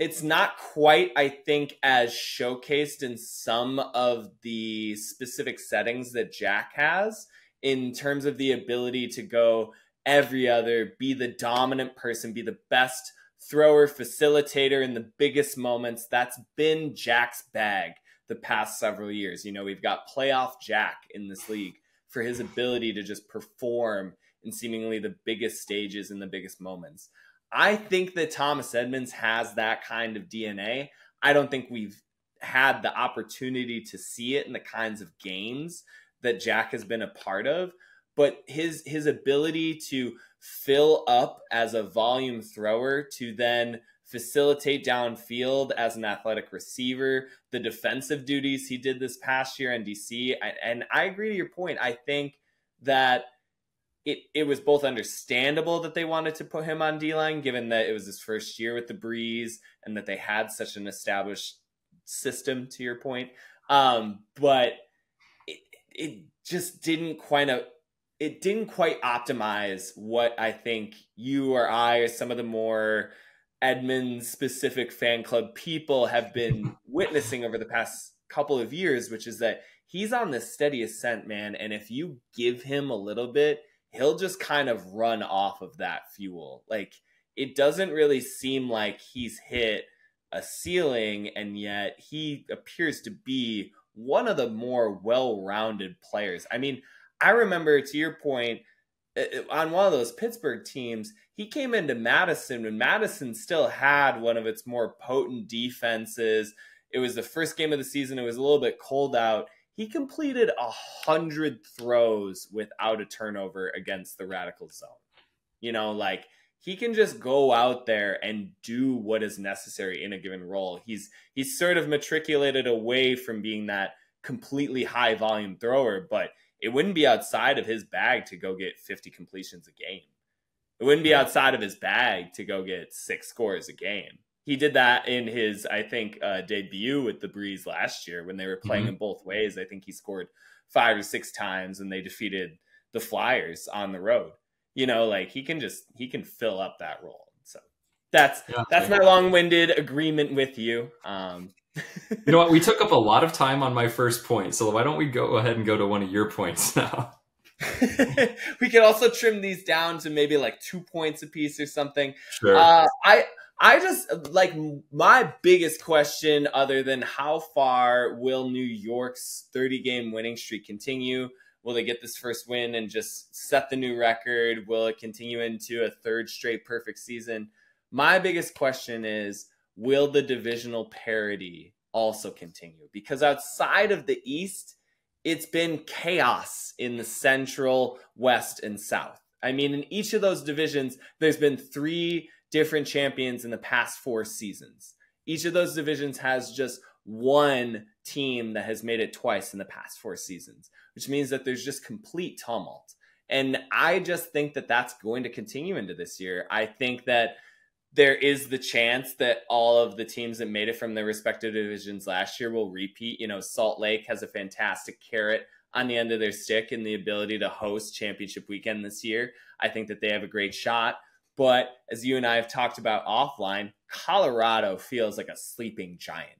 It's not quite, I think, as showcased in some of the specific settings that Jack has in terms of the ability to go every other, be the dominant person, be the best thrower, facilitator in the biggest moments. That's been Jack's bag the past several years. You know, we've got playoff Jack in this league for his ability to just perform in seemingly the biggest stages and the biggest moments. I think that Thomas Edmonds has that kind of DNA. I don't think we've had the opportunity to see it in the kinds of games that Jack has been a part of, but his ability to fill up as a volume thrower, to then facilitate downfield as an athletic receiver, the defensive duties he did this past year in DC. And I agree to your point. I think that it was both understandable that they wanted to put him on D-line, given that it was his first year with the Breeze and that they had such an established system, to your point. But it just didn't quite optimize what I think you or I, or some of the more Edmonds specific fan club people, have been witnessing over the past couple of years, which is that he's on this steady ascent, man. And if you give him a little bit, he'll just kind of run off of that fuel. Like, it doesn't really seem like he's hit a ceiling, and yet he appears to be one of the more well-rounded players. I mean, I remember, to your point, on one of those Pittsburgh teams, he came into Madison when Madison still had one of its more potent defenses. It was the first game of the season. It was a little bit cold out. He completed 100 throws without a turnover against the Radical zone. You know, like, he can just go out there and do what is necessary in a given role. He's sort of matriculated away from being that completely high volume thrower, but it wouldn't be outside of his bag to go get 50 completions a game. It wouldn't be outside of his bag to go get 6 scores a game. He did that in his, I think, debut with the Breeze last year when they were playing in both ways. I think he scored 5 or 6 times and they defeated the Flyers on the road. You know, like, he can fill up that role. So that's my long-winded agreement with you. You know what? We took up a lot of time on my first point, so why don't we go ahead and go to one of your points now? We could also trim these down to maybe like 2 points a piece or something. Sure. I just, like, my biggest question, other than how far will New York's 30-game winning streak continue? Will they get this first win and just set the new record? Will it continue into a 3rd straight perfect season? My biggest question is, will the divisional parity also continue? Because outside of the East, it's been chaos in the Central, West, and South. I mean, in each of those divisions, there's been 3 different champions in the past 4 seasons. Each of those divisions has just one team that has made it twice in the past 4 seasons, which means that there's just complete tumult. And I just think that that's going to continue into this year. I think that there is the chance that all of the teams that made it from their respective divisions last year will repeat. You know, Salt Lake has a fantastic carrot on the end of their stick and the ability to host championship weekend this year. I think that they have a great shot. But as you and I have talked about offline, Colorado feels like a sleeping giant.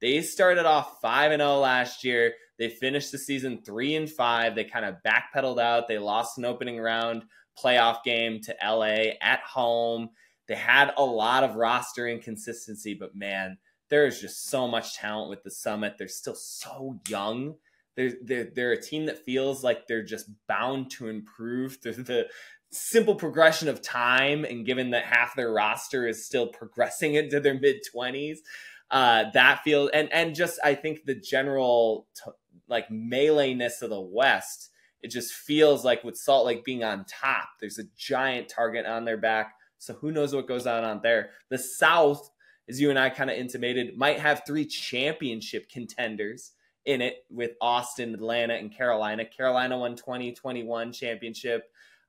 They started off 5-0 last year. They finished the season 3-5. They kind of backpedaled out. They lost an opening round playoff game to LA at home. They had a lot of roster inconsistency, but man, there is just so much talent with the Summit. They're still so young. They're a team that feels like they're just bound to improve through the simple progression of time. And given that half their roster is still progressing into their mid-20s, that feels, and just, I think the general like melee-ness of the West, it just feels like with Salt Lake being on top, there's a giant target on their back. So who knows what goes on there. The South, as you and I kind of intimated, might have 3 championship contenders in it with Austin, Atlanta, and Carolina. Carolina won 2021 championship.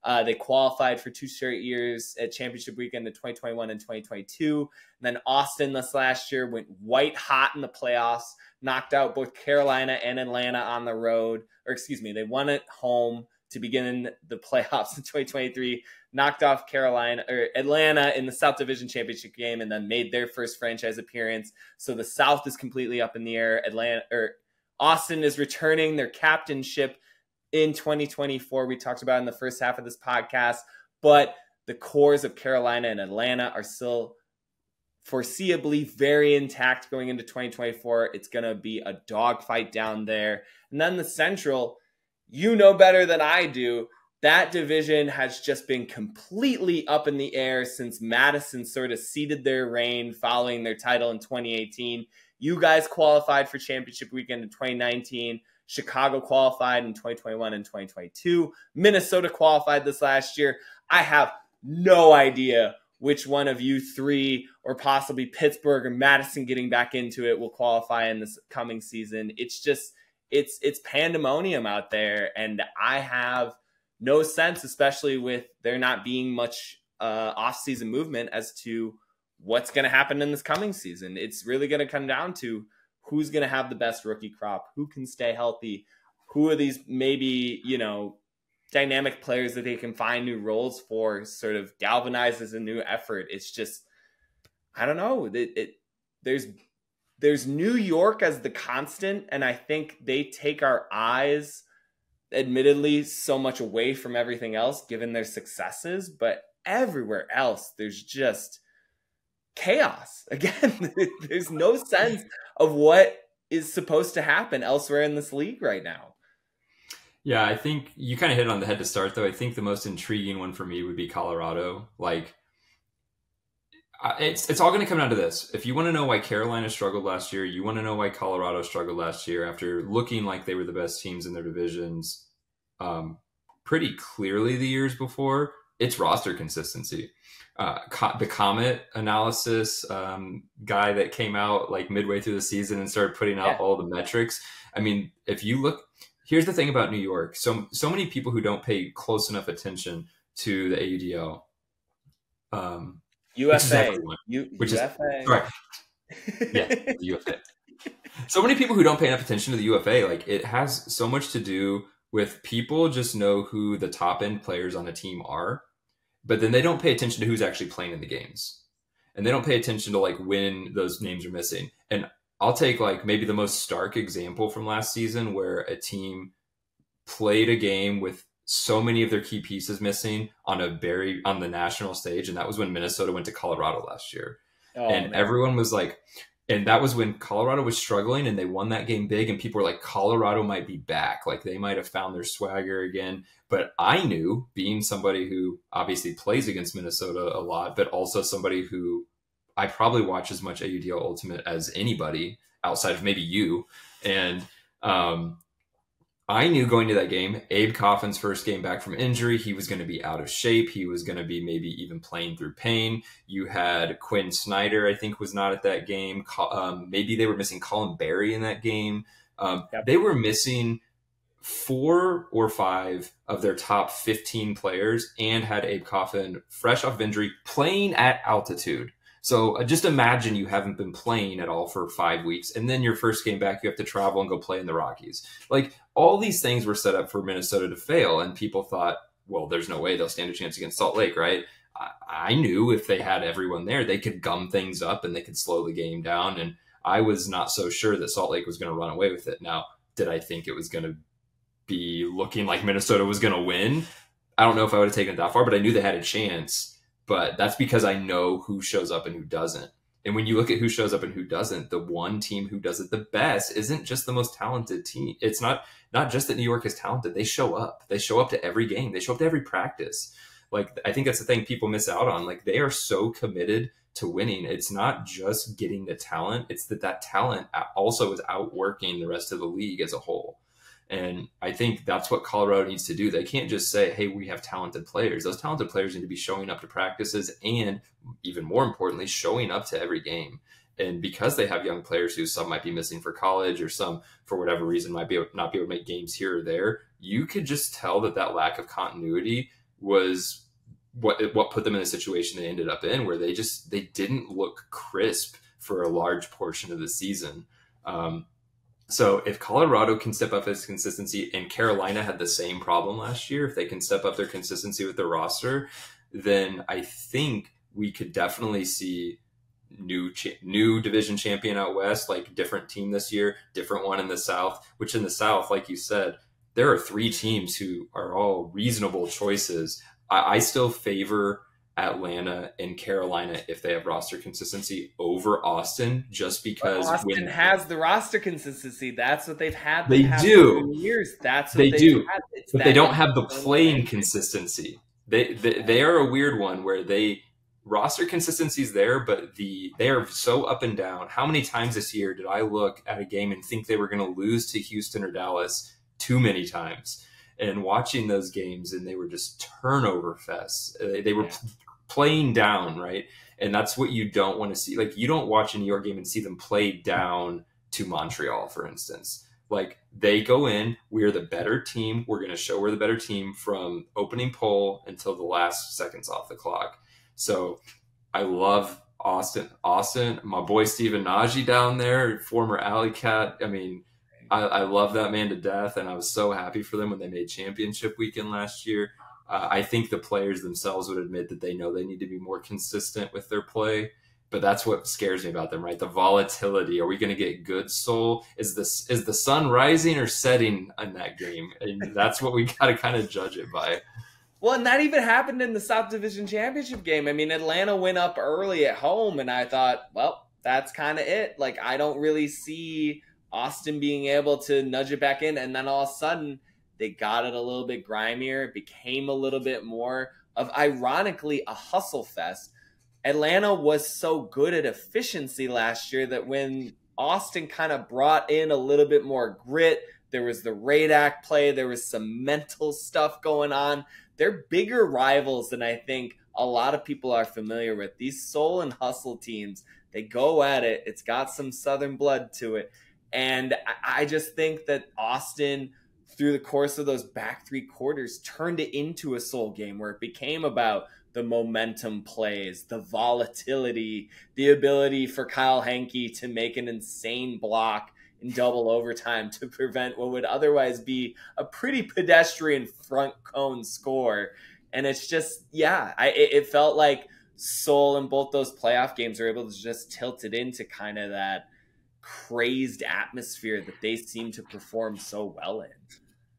They qualified for 2 straight years at championship weekend in 2021 and 2022. And then Austin this last year went white hot in the playoffs, knocked out both Carolina and Atlanta on the road. Or excuse me, they won at home to begin the playoffs in 2023, knocked off Atlanta in the South Division Championship game, and then made their first franchise appearance. So the South is completely up in the air. Austin is returning their captainship in 2024. We talked about in the first half of this podcast, but the cores of Carolina and Atlanta are still foreseeably very intact going into 2024. It's going to be a dogfight down there. And then the Central, you know better than I do, that division has just been completely up in the air since Madison sort of ceded their reign following their title in 2018. You guys qualified for championship weekend in 2019. Chicago qualified in 2021 and 2022. Minnesota qualified this last year. I have no idea which one of you three, or possibly Pittsburgh or Madison getting back into it, will qualify in this coming season. It's just, it's pandemonium out there. And I have no sense, especially with there not being much off-season movement, as to what's going to happen in this coming season. It's really going to come down to who's going to have the best rookie crop, who can stay healthy, who are these maybe, dynamic players that they can find new roles for, sort of galvanized as a new effort. It's just, I don't know. There's New York as the constant, and I think they take our eyes, admittedly, so much away from everything else given their successes, but everywhere else there's just chaos. Again, there's no sense of what is supposed to happen elsewhere in this league right now. Yeah, I think you kind of hit it on the head to start, though. I think the most intriguing one for me would be Colorado. It's all going to come down to this. If you want to know why Carolina struggled last year, you want to know why Colorado struggled last year after looking like they were the best teams in their divisions pretty clearly the years before, it's roster consistency. The Comet analysis guy that came out like midway through the season and started putting out all the metrics. I mean, if you look... Here's the thing about New York. So many people who don't pay close enough attention to the AUDL. UFA. The UFA. So many people who don't pay enough attention to the UFA, like, it has so much to do with people just know who the top end players on a team are, but then they don't pay attention to who's actually playing in the games. And they don't pay attention to like when those names are missing. And I'll take like maybe the most stark example from last season where a team played a game with so many of their key pieces missing on the national stage. And that was when Minnesota went to Colorado last year. Everyone was like, and that was when Colorado was struggling and they won that game big. And people were like, Colorado might be back. Like they might have found their swagger again. But I knew, being somebody who obviously plays against Minnesota a lot, but also somebody who I probably watch as much AUDL Ultimate as anybody outside of maybe you. And I knew going to that game, Abe Coffin's first game back from injury, he was going to be out of shape. He was going to be maybe even playing through pain. You had Quinn Snyder, I think, was not at that game. Maybe they were missing Colin Berry in that game. They were missing 4 or 5 of their top 15 players and had Abe Coffin fresh off of injury playing at altitude. So just imagine you haven't been playing at all for 5 weeks, and then your first game back, you have to travel and go play in the Rockies. Like, all these things were set up for Minnesota to fail, and people thought, well, there's no way they'll stand a chance against Salt Lake, right? I knew if they had everyone there, they could gum things up and they could slow the game down, and I was not so sure that Salt Lake was going to run away with it. Now, did I think it was going to be looking like Minnesota was going to win? I don't know if I would have taken it that far, but I knew they had a chance. But that's because I know who shows up and who doesn't. And when you look at who shows up and who doesn't, the one team who does it the best isn't just the most talented team. It's not just that New York is talented. They show up. They show up to every game. They show up to every practice. Like, I think that's the thing people miss out on. Like, they are so committed to winning. It's not just getting the talent. It's that talent also is outworking the rest of the league as a whole. And I think that's what Colorado needs to do. They can't just say, hey, we have talented players. Those talented players need to be showing up to practices and, even more importantly, showing up to every game. And because they have young players who some might be missing for college or some, for whatever reason, not be able to make games here or there, you could just tell that lack of continuity was what put them in the situation they ended up in, where they didn't look crisp for a large portion of the season. So if Colorado can step up its consistency, and Carolina had the same problem last year, if they can step up their consistency with their roster, then I think we could definitely see new division champion out west, like different team this year, different one in the South, which in the South, like you said, there are 3 teams who are all reasonable choices. I still favor Atlanta and Carolina, if they have roster consistency, over Austin, just because Austin has the roster consistency. That's what they've had. They do. Years. That's what they do, had. but they don't have the playing consistency. They are a weird one where roster consistency is there, but they are so up and down. How many times this year did I look at a game and think they were going to lose to Houston or Dallas? Too many times. And watching those games, and they were just turnover fests. They were playing down, right? And that's what you don't want to see. Like, you don't watch a New York game and see them play down to Montreal, for instance. Like, they go in, we're the better team. We're going to show we're the better team from opening poll until the last seconds off the clock. So I love Austin, my boy Steven Nagy down there, former AlleyCat. I mean, I love that man to death, and I was so happy for them when they made championship weekend last year. I think the players themselves would admit that they know they need to be more consistent with their play, but that's what scares me about them, right? The volatility. Are we going to get good soul? Is the sun rising or setting in that game? And that's what we got to kind of judge it by. Well, and that even happened in the South Division Championship game. I mean, Atlanta went up early at home, and I thought, well, that's kind of it. Like, I don't really see Austin being able to nudge it back in, and then all of a sudden they got it a little bit grimier. It became a little bit more of, ironically, a hustle fest. Atlanta was so good at efficiency last year that when Austin kind of brought in a little bit more grit, there was the Radak play, there was some mental stuff going on. They're bigger rivals than I think a lot of people are familiar with. These soul and hustle teams, they go at it. It's got some Southern blood to it. And I just think that Austin, through the course of those back three quarters, turned it into a soul game where it became about the momentum plays, the volatility, the ability for Kyle Henke to make an insane block in double overtime to prevent what would otherwise be a pretty pedestrian front cone score. And it's just, it felt like soul in both those playoff games are able to just tilt it into kind of that crazed atmosphere that they seem to perform so well in.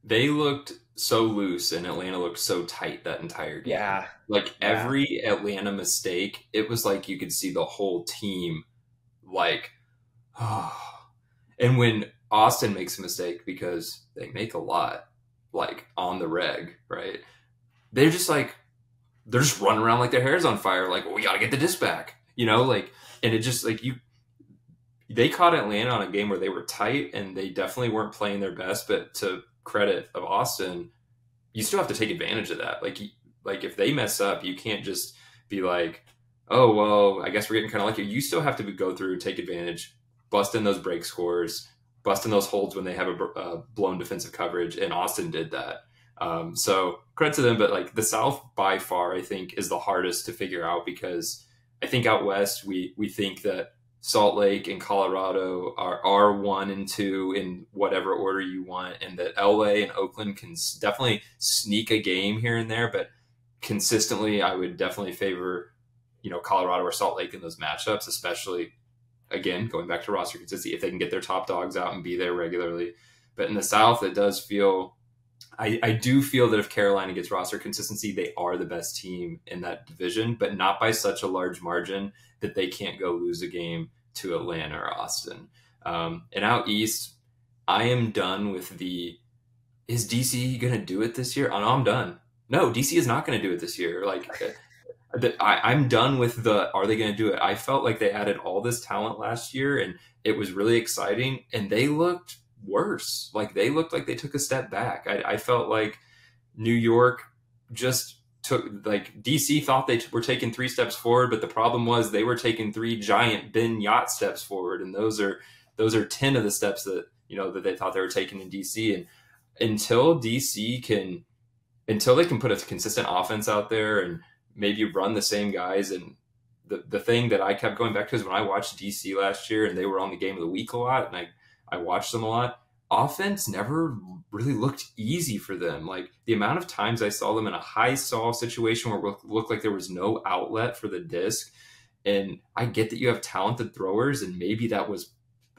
They looked so loose, and Atlanta looked so tight that entire game. Yeah. Like, every Atlanta mistake, it was like you could see the whole team, like, oh. And when Austin makes a mistake, because they make a lot, like, on the reg, right? They're just running around like their hair's on fire, like, well, we got to get the disc back, like, and it just, like, they caught Atlanta on a game where they were tight, and they definitely weren't playing their best, but to credit of Austin, you still have to take advantage of that. Like if they mess up, you can't just be like, oh, well, I guess we're getting kind of lucky. You still have to go through, take advantage, bust in those break scores, bust in those holds when they have a blown defensive coverage, and Austin did that. So credit to them, but like the South by far, I think, is the hardest to figure out, because I think out West, we think that Salt Lake and Colorado are 1 and 2 in whatever order you want, and that LA and Oakland can definitely sneak a game here and there, but consistently I would definitely favor, Colorado or Salt Lake in those matchups, especially, again, going back to roster consistency, if they can get their top dogs out and be there regularly. But in the South, it does feel, I do feel that if Carolina gets roster consistency, they are the best team in that division, but not by such a large margin that they can't go lose a game to Atlanta or Austin. And out East, I am done with is DC going to do it this year? Oh, no, I'm done. No, DC is not going to do it this year. Like, I'm done with are they going to do it? I felt like they added all this talent last year, and it was really exciting, and they looked worse. Like, they looked like they took a step back. I felt like New York just took, like, DC thought they were taking 3 steps forward, but the problem was they were taking 3 giant Ben yacht steps forward, and those are 10 of the steps that that they thought they were taking in DC. And until they can put a consistent offense out there and maybe run the same guys, and the thing that I kept going back to is when I watched DC last year and they were on the game of the week a lot, and I watched them a lot, offense never really looked easy for them. Like, the amount of times I saw them in a high stall situation where it looked like there was no outlet for the disc. And I get that you have talented throwers, and maybe that was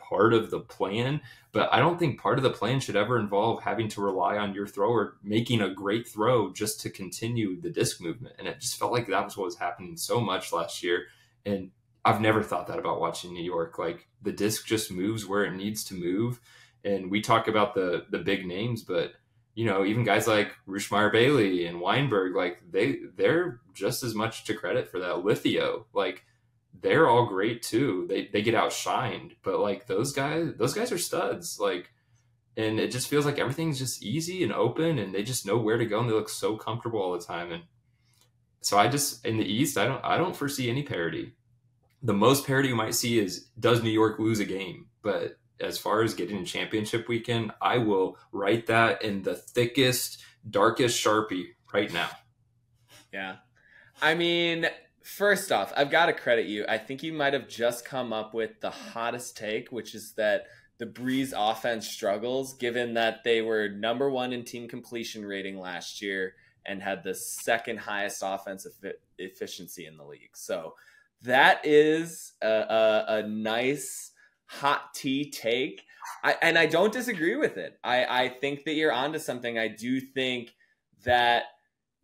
part of the plan, but I don't think part of the plan should ever involve having to rely on your thrower making a great throw just to continue the disc movement. And it just felt like that was what was happening so much last year. And I've never thought that about watching New York. Like, the disc just moves where it needs to move. And we talk about the big names, but you know, even guys like Rushmeyer Bailey and Weinberg, like they're just as much to credit for that. Lithio, like, they're all great too. They get outshined, but like those guys are studs. Like, and it just feels like everything's just easy and open, and they just know where to go, and they look so comfortable all the time. And so in the East, I don't foresee any parity. The most parity you might see is, does New York lose a game? But as far as getting a championship weekend, I will write that in the thickest, darkest Sharpie right now. Yeah. I mean, first off, I've got to credit you. I think you might have just come up with the hottest take, which is that the Breeze offense struggles, given that they were number 1 in team completion rating last year and had the second highest offensive efficiency in the league. So that is a nice hot tea take. And I don't disagree with it. I think that you're onto something. I do think that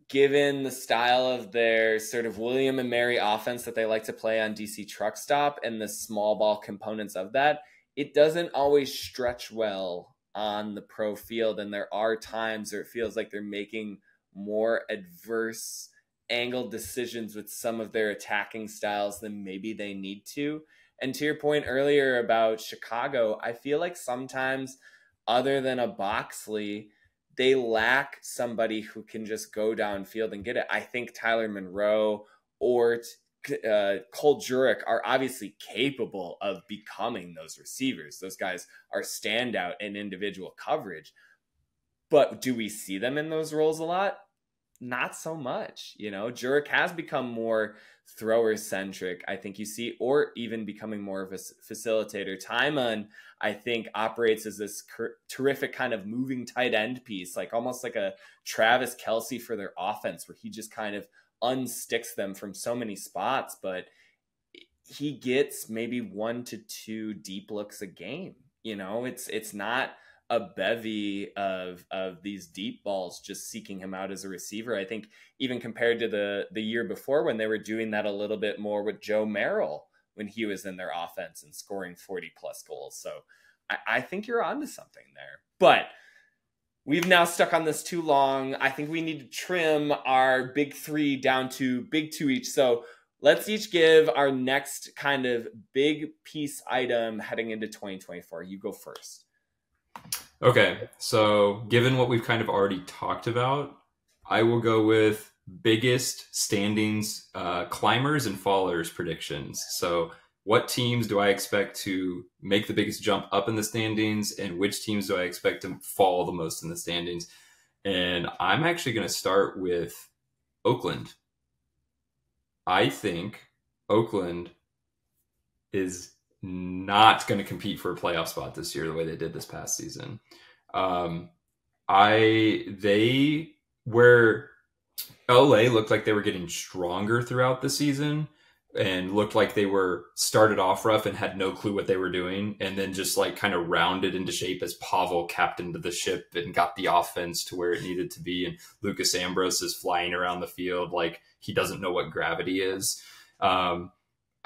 given the style of their sort of William and Mary offense that they like to play on DC Truck Stop and the small ball components of that, it doesn't always stretch well on the pro field. And there are times where it feels like they're making more adverse angled decisions with some of their attacking styles than maybe they need to. And to your point earlier about Chicago, I feel like sometimes, other than a Boxley, they lack somebody who can just go downfield and get it. I think Tyler Monroe or Cole Jurek are obviously capable of becoming those receivers. Those guys are standout in individual coverage. But do we see them in those roles a lot? Not so much. You know, Jurek has become more thrower-centric, I think you see, or even becoming more of a facilitator. Timon, I think, operates as this terrific kind of moving tight end piece, like almost like a Travis Kelce for their offense, where he just kind of unsticks them from so many spots, but he gets maybe 1 to 2 deep looks a game. You know, it's not a bevy of these deep balls just seeking him out as a receiver. I think even compared to the year before, when they were doing that a little bit more with Joe Merrill when he was in their offense and scoring 40 plus goals. So I think you're onto something there, but we've now stuck on this too long. I think we need to trim our big 3 down to big 2 each. So let's each give our next kind of big piece item heading into 2024. You go first. Okay, so given what we've kind of already talked about, I will go with biggest standings, climbers and fallers predictions. So what teams do I expect to make the biggest jump up in the standings, and which teams do I expect to fall the most in the standings? And I'm actually going to start with Oakland. I think Oakland is not going to compete for a playoff spot this year the way they did this past season. LA looked like they were getting stronger throughout the season and looked like they were started off rough and had no clue what they were doing, and then just like kind of rounded into shape as Pavel captained the ship and got the offense to where it needed to be. And Lucas Ambrose is flying around the field like he doesn't know what gravity is.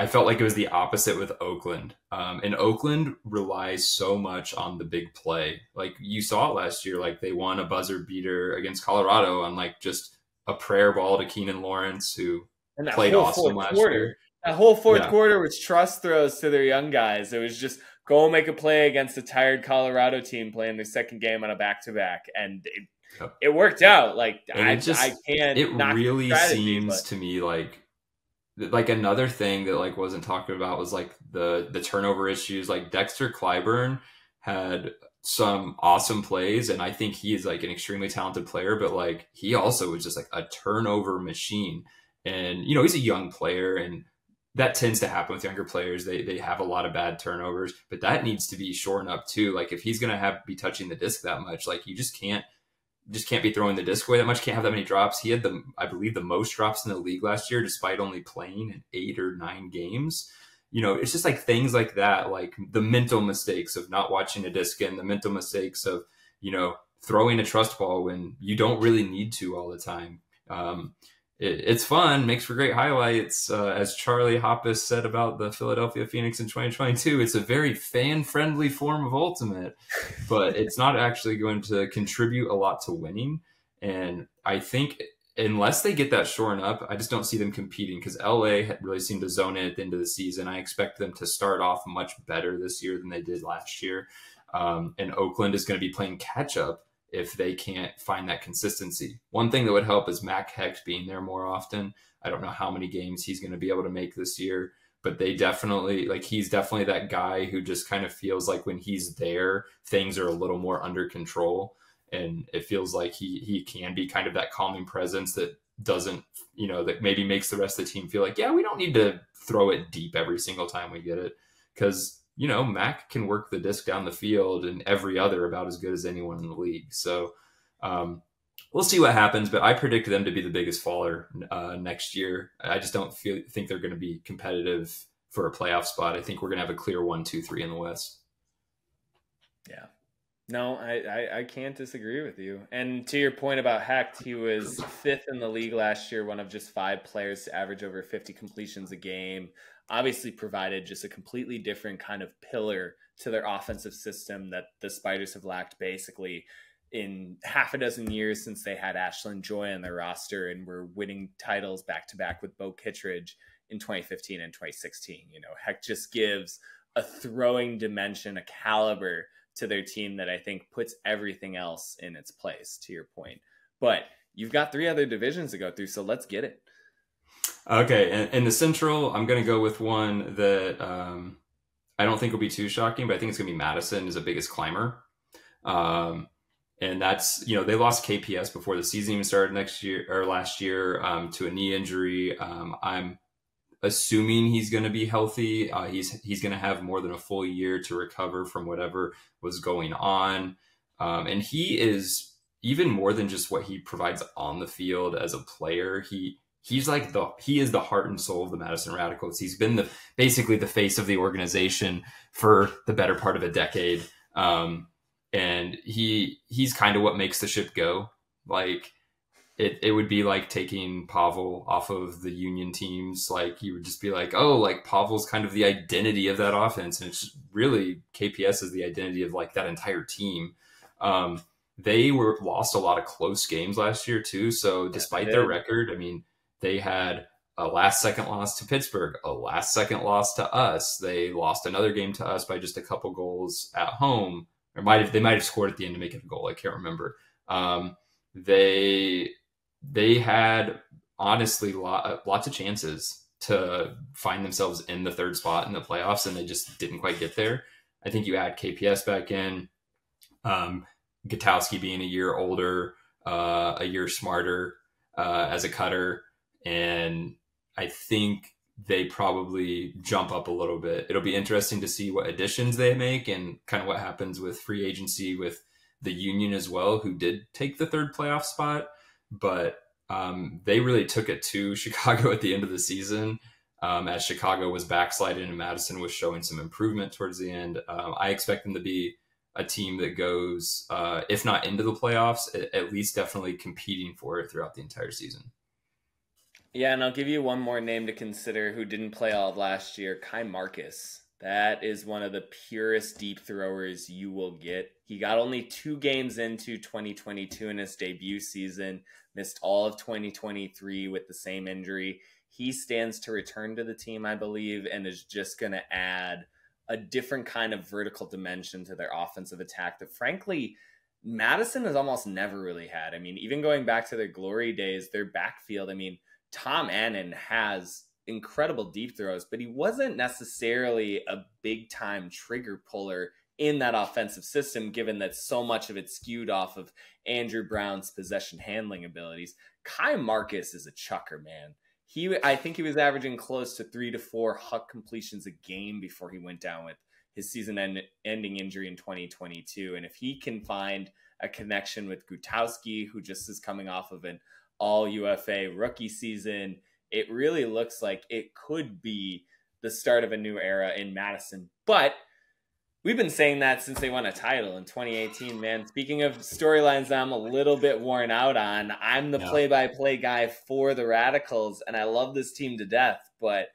I felt like it was the opposite with Oakland. And Oakland relies so much on the big play. Like you saw it last year, like they won a buzzer beater against Colorado on like just a prayer ball to Keenan Lawrence, who played awesome last year. That whole fourth quarter was trust throws to their young guys. It was just go make a play against a tired Colorado team playing their second game on a back-to-back. And it worked out. Like I can't. It really seems to me like another thing that like wasn't talked about was like the turnover issues. Like Dexter Clyburn had some awesome plays, and I think he is like an extremely talented player, but like he also was just like a turnover machine. And you know, he's a young player, and that tends to happen with younger players. They have a lot of bad turnovers, but that needs to be shortened up too. Like if he's gonna be touching the disc that much, like you just can't be throwing the disc away that much, can't have that many drops. He had I believe the most drops in the league last year, despite only playing in 8 or 9 games. it's just like things like that, like the mental mistakes of not watching a disc in, the mental mistakes of, throwing a trust ball when you don't really need to all the time. It's fun, makes for great highlights. As Charlie Hoppus said about the Philadelphia Phoenix in 2022, it's a very fan-friendly form of Ultimate, but it's not actually going to contribute a lot to winning. And I think unless they get that shorn up, I just don't see them competing, because LA really seemed to zone in at the end of the season. I expect them to start off much better this year than they did last year. And Oakland is going to be playing catch-up if they can't find that consistency. One thing that would help is Mac Hecht being there more often. I don't know how many games he's going to be able to make this year, but he's definitely that guy who just kind of feels like when he's there, things are a little more under control. And it feels like he can be kind of that calming presence that doesn't, that maybe makes the rest of the team feel like, yeah, we don't need to throw it deep every single time we get it. Because Mac can work the disc down the field and every other about as good as anyone in the league. So we'll see what happens, but I predict them to be the biggest faller next year. I just don't think they're going to be competitive for a playoff spot. I think we're going to have a clear 1, 2, 3 in the West. Yeah. No, I can't disagree with you. And to your point about Hecht, he was 5th in the league last year, one of just 5 players to average over 50 completions a game. Obviously provided just a completely different kind of pillar to their offensive system that the Spiders have lacked basically in half a dozen years since they had Ashlyn Joy on their roster and were winning titles back-to-back with Bo Kittredge in 2015 and 2016. Hecht just gives a throwing dimension, a caliber to their team that I think puts everything else in its place, to your point. But you've got 3 other divisions to go through, so let's get it. Okay, in the Central, I'm going to go with one that I don't think will be too shocking, but I think it's going to be Madison is the biggest climber. And that's, they lost KPS before the season even started last year to a knee injury. I'm assuming he's going to be healthy. He's going to have more than a full year to recover from whatever was going on. And he is even more than just what he provides on the field as a player. He is the heart and soul of the Madison Radicals. He's been basically the face of the organization for the better part of a decade. And he's kind of what makes the ship go. Like it would be like taking Pavel off of the Union teams. Like you would just be like, oh, like Pavel's kind of the identity of that offense. And it's really KPS is the identity of like that entire team. They lost a lot of close games last year too. So despite their record, I mean, they had a last-second loss to Pittsburgh, a last-second loss to us. They lost another game to us by just a couple goals at home, or they might have scored at the end to make it a goal. I can't remember. They had honestly lots of chances to find themselves in the 3rd spot in the playoffs, and they just didn't quite get there. I think you add KPS back in, Gutowski being a year older, a year smarter as a cutter. And I think they probably jump up a little bit. It'll be interesting to see what additions they make and kind of what happens with free agency with the Union as well, who did take the 3rd playoff spot. But they really took it to Chicago at the end of the season as Chicago was backsliding and Madison was showing some improvement towards the end. I expect them to be a team that goes, if not into the playoffs, at least definitely competing for it throughout the entire season. Yeah, and I'll give you one more name to consider who didn't play all of last year, Kai Marcus. That is one of the purest deep throwers you will get. He got only 2 games into 2022 in his debut season, missed all of 2023 with the same injury. He stands to return to the team, I believe, and is just going to add a different kind of vertical dimension to their offensive attack that, frankly, Madison has almost never really had. I mean, even going back to their glory days, their backfield, I mean, Tom Annan has incredible deep throws, but he wasn't necessarily a big-time trigger puller in that offensive system, given that so much of it skewed off of Andrew Brown's possession handling abilities. Kai Marcus is a chucker, man. I think he was averaging close to 3 to 4 huck completions a game before he went down with his season-ending injury in 2022. And if he can find a connection with Gutowski, who just is coming off of an all-UFA rookie season, it really looks like it could be the start of a new era in Madison. But we've been saying that since they won a title in 2018, man. Speaking of storylines that I'm a little bit worn out on, I'm the play-by-play guy for the Radicals, and I love this team to death, but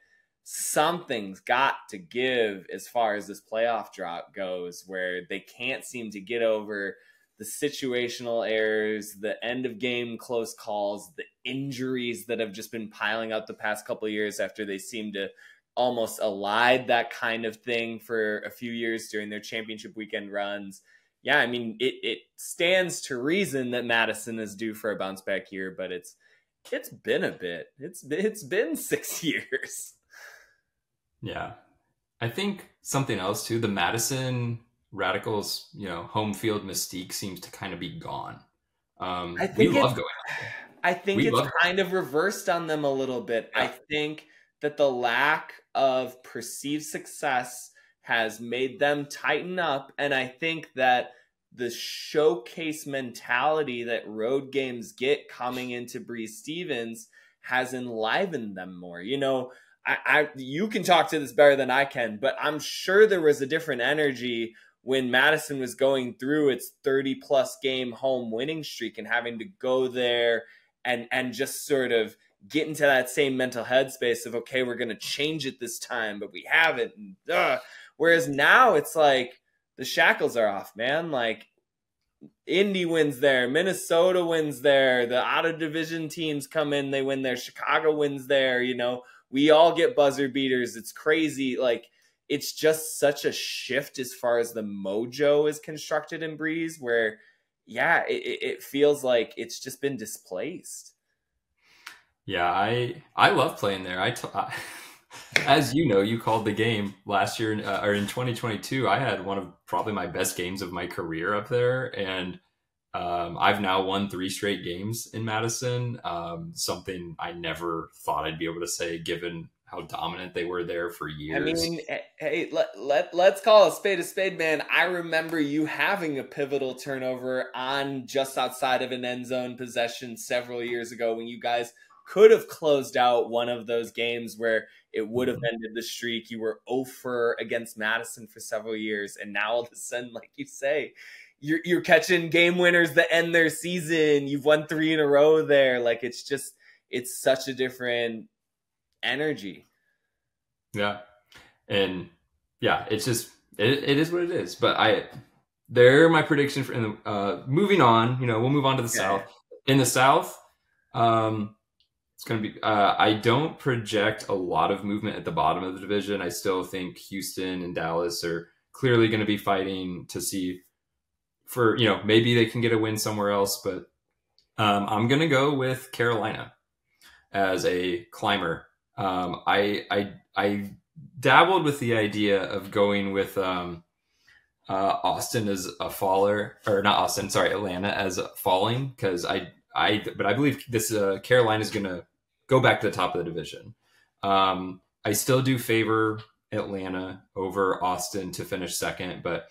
something's got to give as far as this playoff drought goes, where they can't seem to get over the situational errors, the end-of-game close calls, the injuries that have just been piling up the past couple of years after they seem to almost allied that kind of thing for a few years during their championship weekend runs. Yeah, I mean, it stands to reason that Madison is due for a bounce back year, but it's been a bit. It's been 6 years. Yeah. I think something else too, the Madison Radicals, home field mystique seems to kind of be gone. We love going out there. I think it's kind of reversed on them a little bit. Yeah. I think that the lack of perceived success has made them tighten up. And I think that the showcase mentality that road games get coming into Breeze Stevens has enlivened them more. You can talk to this better than I can, but I'm sure there was a different energy when Madison was going through its 30-plus game home winning streak and having to go there and just sort of get into that same mental headspace of, okay, we're going to change it this time, but we haven't. Whereas now it's like the shackles are off, man. Like Indy wins there, Minnesota wins there, the out-of-division teams come in, they win there, Chicago wins there, we all get buzzer beaters. It's crazy. Like, it's just such a shift as far as the mojo is constructed in Breeze where, yeah, it feels like it's just been displaced. Yeah, I love playing there. As you know, you called the game last year, or in 2022. I had one of probably my best games of my career up there, and I've now won 3 straight games in Madison. Something I never thought I'd be able to say, given how dominant they were there for years. I mean, hey, let's call a spade, man. I remember you having a pivotal turnover on just outside of an end zone possession several years ago when you guys could have closed out one of those games where it would have ended the streak. You were 0-for against Madison for several years, and now all of a sudden, like you say, you're catching game winners that end their season. You've won 3 in a row there. Like, it's such a different energy. Yeah. And yeah, it's just, it is what it is. But they're my prediction for moving on. We'll move on to the South. In the South, it's going to be, I don't project a lot of movement at the bottom of the division. I still think Houston and Dallas are clearly going to be fighting to see for, maybe they can get a win somewhere else, but I'm going to go with Carolina as a climber. I dabbled with the idea of going with Austin as a faller, or not Austin, sorry, Atlanta as falling, because but I believe this Carolina is going to go back to the top of the division. I still do favor Atlanta over Austin to finish second, but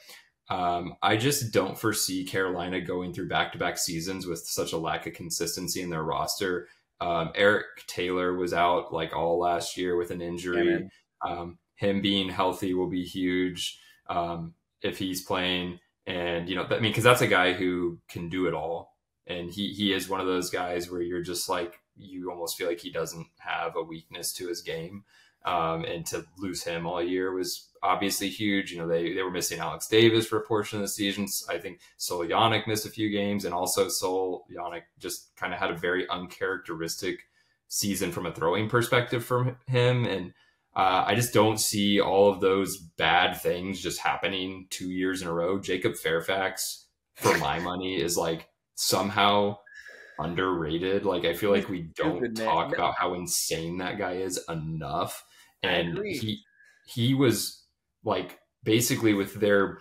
I just don't foresee Carolina going through back-to-back seasons with such a lack of consistency in their roster. Eric Taylor was out like all last year with an injury. Yeah, him being healthy will be huge if he's playing. And, because that's a guy who can do it all. And he is one of those guys where you're just like, you almost feel like he doesn't have a weakness to his game. And to lose him all year was obviously huge. They were missing Alex Davis for a portion of the season. I think Sol Yannick missed a few games, and also Sol Yannick just kind of had a very uncharacteristic season from a throwing perspective from him. And I just don't see all of those bad things just happening 2 years in a row. Jacob Fairfax, for my money, is like somehow underrated. Like, I feel like we don't talk about how insane that guy is enough. And he was like, basically with their,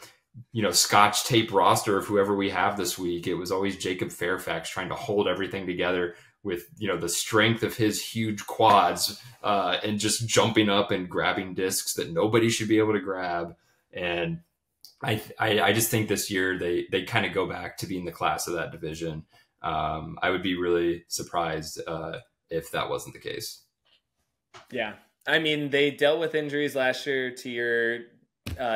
Scotch tape roster of whoever we have this week, it was always Jacob Fairfax trying to hold everything together with, the strength of his huge quads and just jumping up and grabbing discs that nobody should be able to grab. And I just think this year they kind of go back to being the class of that division. I would be really surprised if that wasn't the case. Yeah, I mean, they dealt with injuries last year to your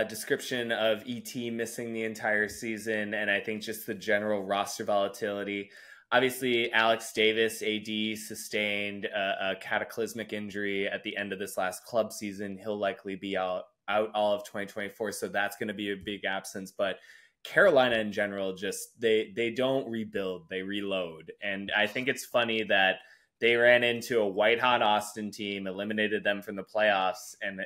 description of ET missing the entire season, and I think just the general roster volatility. Obviously, Alex Davis, AD, sustained a cataclysmic injury at the end of this last club season. He'll likely be out all of 2024, so that's going to be a big absence. But Carolina in general, just they don't rebuild, they reload. And I think it's funny that they ran into a white-hot Austin team, eliminated them from the playoffs. And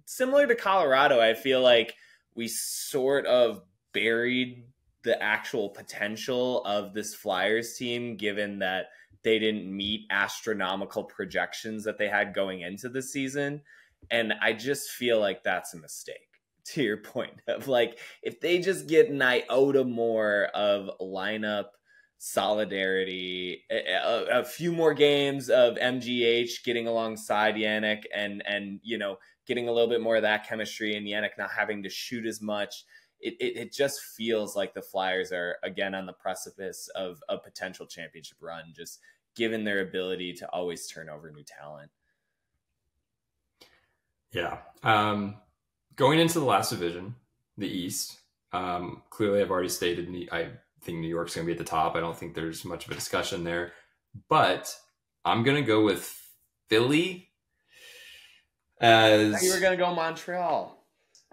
similar to Colorado, I feel like we sort of buried the actual potential of this Flyers team, given that they didn't meet astronomical projections that they had going into the season. And I just feel like that's a mistake, to your point of like, if they just get an iota more of lineup solidarity, a few more games of MGH getting alongside Yannick and you know, getting a little bit more of that chemistry, and Yannick not having to shoot as much, it just feels like the Flyers are again on the precipice of a potential championship run, just given their ability to always turn over new talent. Yeah. Going into the last division, the East, clearly I've already stated I think New York's going to be at the top. I don't think there's much of a discussion there, but I'm going to go with Philly as... You were going to go Montreal.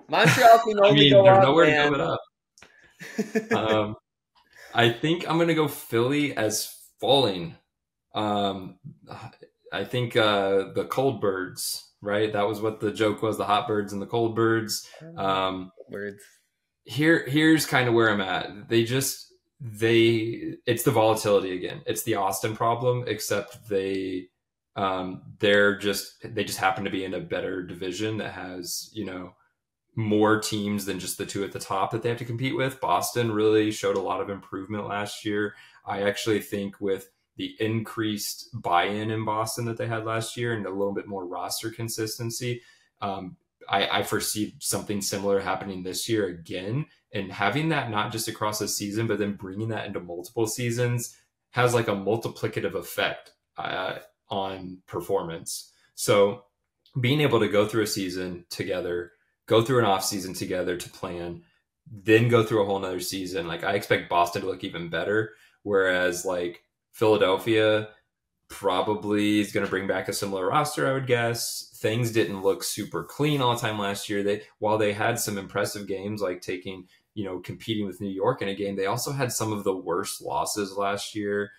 Montreal can only go there's up, nowhere man. to go it up. I think I'm going to go Philly as falling. I think the Cold Birds, right? That was what the joke was, the Hot Birds and the Cold Birds. Words. Here's kind of where I'm at. It's the volatility again. It's the Austin problem, except they just happen to be in a better division that has, you know, more teams than just the two at the top that they have to compete with. Boston really showed a lot of improvement last year. I actually think with the increased buy-in in Boston that they had last year and a little bit more roster consistency, I foresee something similar happening this year again. And having that not just across a season, but then bringing that into multiple seasons has like a multiplicative effect on performance. So being able to go through a season together, go through an off season together to plan, then go through a whole nother season. Like I expect Boston to look even better. Whereas like Philadelphia probably is going to bring back a similar roster, I would guess. Things didn't look super clean all the time last year. While they had some impressive games, like competing with New York in a game, they also had some of the worst losses last year.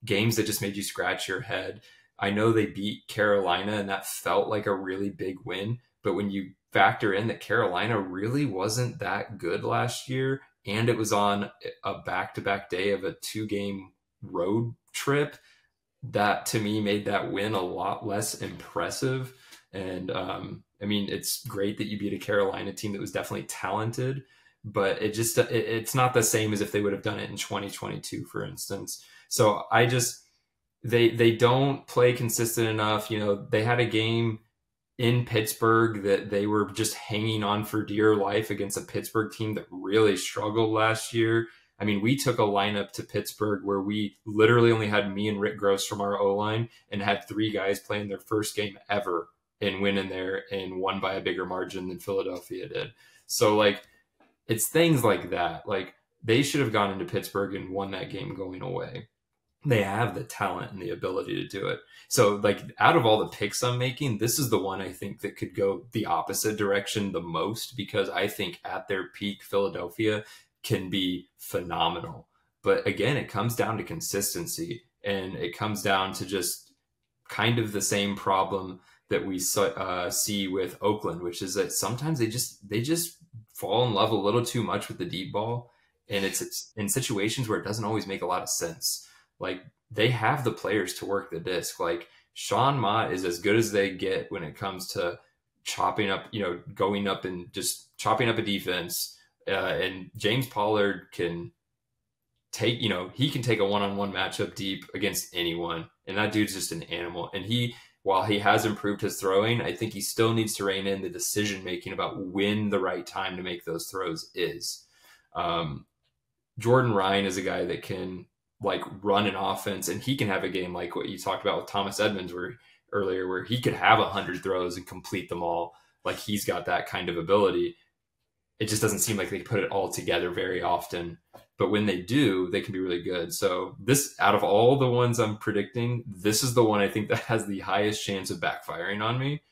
Games that just made you scratch your head. I know they beat Carolina and that felt like a really big win, but when you factor in that Carolina really wasn't that good last year, and it was on a back-to-back day of a 2-game road trip, that to me made that win a lot less impressive. And it's great that you beat a Carolina team that was definitely talented, but it's not the same as if they would have done it in 2022, for instance. So they don't play consistent enough. You know, they had a game in Pittsburgh that they were just hanging on for dear life against a Pittsburgh team that really struggled last year. I mean, we took a lineup to Pittsburgh where we literally only had me and Rick Gross from our O-line and had 3 guys playing their first game ever and win in there and won by a bigger margin than Philadelphia did. So like, it's things like that. Like they should have gone into Pittsburgh and won that game going away. They have the talent and the ability to do it. So like out of all the picks I'm making, this is the one I think that could go the opposite direction the most, because I think at their peak, Philadelphia can be phenomenal. But again, it comes down to consistency, and it comes down to just kind of the same problem that we see with Oakland, which is that sometimes they just fall in love a little too much with the deep ball. And it's in situations where it doesn't always make a lot of sense. Like they have the players to work the disc. Like Sean Mott is as good as they get when it comes to chopping up, going up and just chopping up a defense. And James Pollard can take, he can take a one-on-one matchup deep against anyone. And that dude's just an animal. And while he has improved his throwing, I think he still needs to rein in the decision-making about when the right time to make those throws is. Jordan Ryan is a guy that can like run an offense, and he can have a game like what you talked about with Thomas Edmonds, where earlier, where he could have 100 throws and complete them all. Like, he's got that kind of ability. It just doesn't seem like they put it all together very often. But when they do, they can be really good. So this, out of all the ones I'm predicting, this is the one I think that has the highest chance of backfiring on me.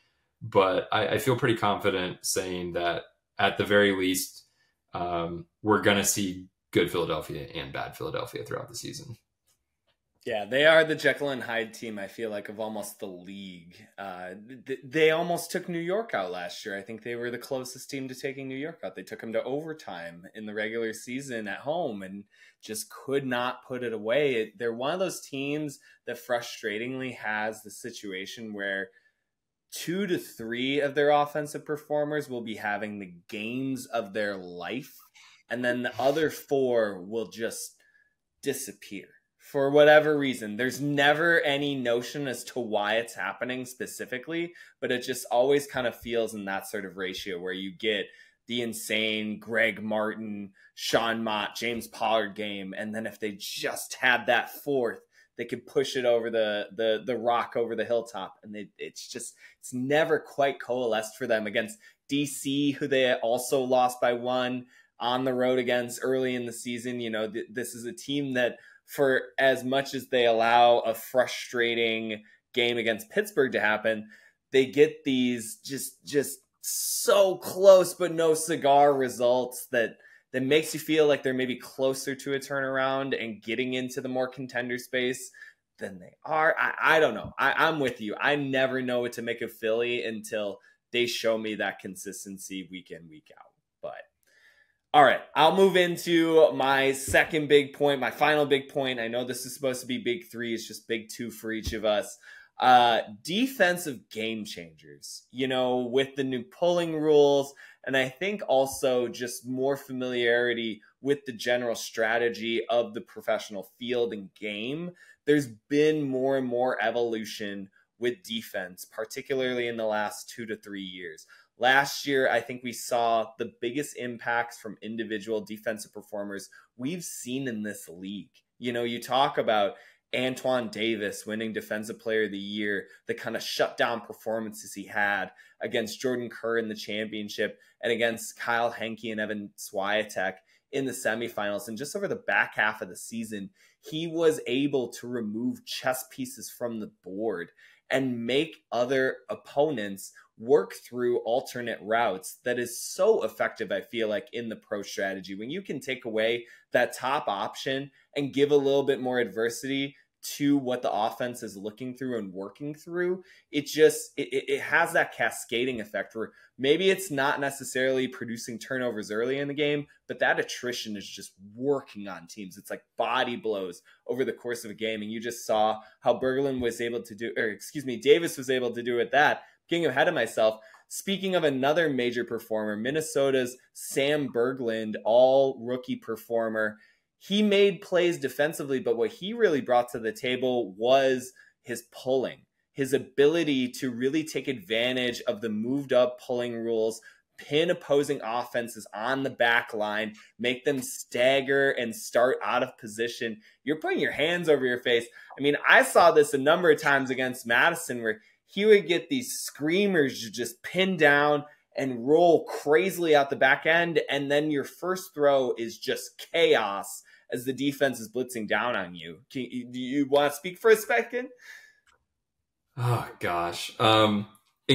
But I feel pretty confident saying that at the very least, we're going to see good Philadelphia and bad Philadelphia throughout the season. Yeah, they are the Jekyll and Hyde team, I feel like, of almost the league. They almost took New York out last year. I think they were the closest team to taking New York out. They took them to overtime in the regular season at home and just could not put it away. They're one of those teams that frustratingly has the situation where 2 to 3 of their offensive performers will be having the games of their life, and then the other 4 will just disappear. For whatever reason, there's never any notion as to why it's happening specifically, but it just always kind of feels in that sort of ratio where you get the insane Greg Martin, Sean Mott, James Pollard game, and then if they just had that 4th, they could push it over the rock over the hilltop, and it's never quite coalesced for them against DC, who they also lost by 1 on the road against early in the season. You know, this is a team that, for as much as they allow a frustrating game against Pittsburgh to happen, they get these just so close but no cigar results that makes you feel like they're maybe closer to a turnaround and getting into the more contender space than they are. I don't know. I'm with you. I never know what to make of Philly until they show me that consistency week in, week out. But all right, I'll move into my second big point, my final big point. I know this is supposed to be big 3. It's just big 2 for each of us. Defensive game changers, you know, with the new pulling rules. And I think also just more familiarity with the general strategy of the professional field and game. There's been more and more evolution with defense, particularly in the last 2 to 3 years. Last year, I think we saw the biggest impacts from individual defensive performers we've seen in this league. You know, you talk about Antoine Davis winning Defensive Player of the Year, the kind of shutdown performances he had against Jordan Kerr in the championship and against Kyle Henke and Evan Swiatek in the semifinals. And just over the back half of the season, he was able to remove chess pieces from the board and make other opponents work through alternate routes. That is so effective, I feel like, in the pro strategy. When you can take away that top option and give a little bit more adversity to what the offense is looking through and working through, it has that cascading effect where maybe it's not necessarily producing turnovers early in the game, but that attrition is just working on teams. It's like body blows over the course of a game. And you just saw how Davis was able to do with that. Getting ahead of myself. Speaking of another major performer, Minnesota's Sam Berglund, all rookie performer. He made plays defensively, but what he really brought to the table was his pulling, his ability to really take advantage of the moved up pulling rules, pin opposing offenses on the back line, make them stagger and start out of position. You're putting your hands over your face. I mean, I saw this a number of times against Madison where he would get these screamers to just pin down and roll crazily out the back end, and then your first throw is just chaos as the defense is blitzing down on you. Do you want to speak for a second? Oh, gosh. And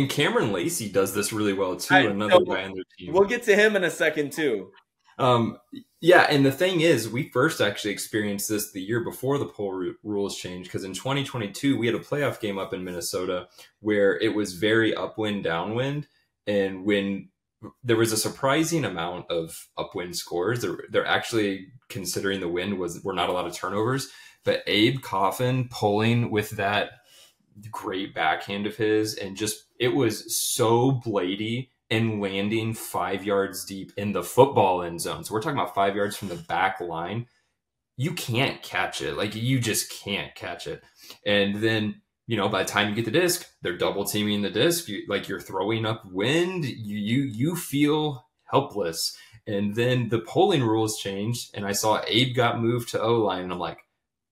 Cameron Lacey does this really well, too, another guy on their team. We'll get to him in a second, too. Yeah, and the thing is, we first actually experienced this the year before the poll rules changed, because in 2022, we had a playoff game up in Minnesota where it was very upwind, downwind, and when there was a surprising amount of upwind scores, they're actually, considering the wind were not a lot of turnovers, but Abe Coffin pulling with that great backhand of his, and just, it was so bladey and landing 5 yards deep in the football end zone. So we're talking about 5 yards from the back line. You can't catch it. Like, you just can't catch it. And then, you know, by the time you get the disc, they're double teaming the disc. You're throwing up wind. You feel helpless. And then the polling rules changed, and I saw Abe got moved to O-line, and I'm like,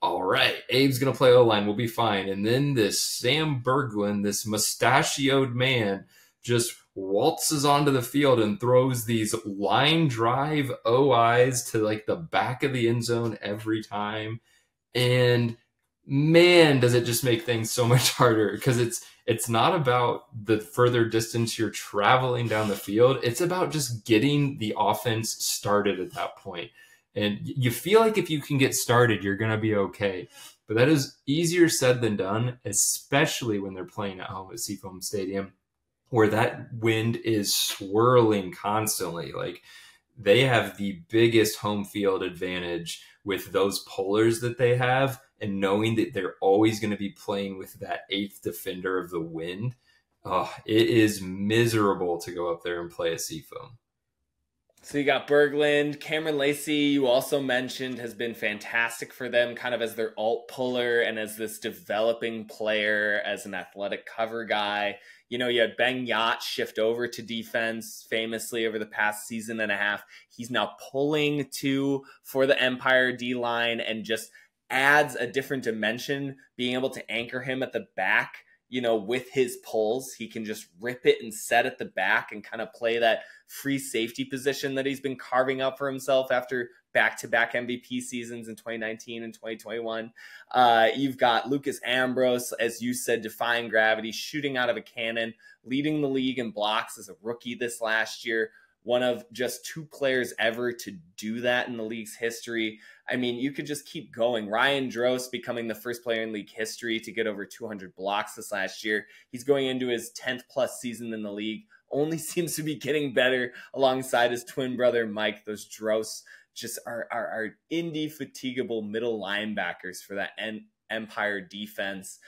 all right, Abe's going to play O-line. We'll be fine. And then this Sam Berglund, this mustachioed man, just waltzes onto the field and throws these line drive OIs to like the back of the end zone every time. And man, does it just make things so much harder, because it's not about the further distance you're traveling down the field. It's about just getting the offense started at that point. And you feel like if you can get started, you're going to be okay. But that is easier said than done, especially when they're playing at home at Seafoam Stadium, where that wind is swirling constantly. Like, they have the biggest home field advantage with those pullers that they have, and knowing that they're always going to be playing with that eighth defender of the wind. It is miserable to go up there and play at Seafoam. So you got Berglund. Cameron Lacey, you also mentioned, has been fantastic for them, kind of as their alt puller and as this developing player, as an athletic cover guy. You know, you had Ben Yacht shift over to defense famously over the past season and a half. He's now pulling for the Empire D-line and just adds a different dimension, being able to anchor him at the back, you know, with his pulls. He can just rip it and set at the back and kind of play that free safety position that he's been carving out for himself after back-to-back MVP seasons in 2019 and 2021. You've got Lucas Ambrose, as you said, defying gravity, shooting out of a cannon, leading the league in blocks as a rookie this last year. One of just 2 players ever to do that in the league's history. I mean, you could just keep going. Ryan Drost becoming the first player in league history to get over 200 blocks this last year. He's going into his 10th plus season in the league. Only seems to be getting better alongside his twin brother, Mike. Those Drosts just are indefatigable middle linebackers for that Empire defense.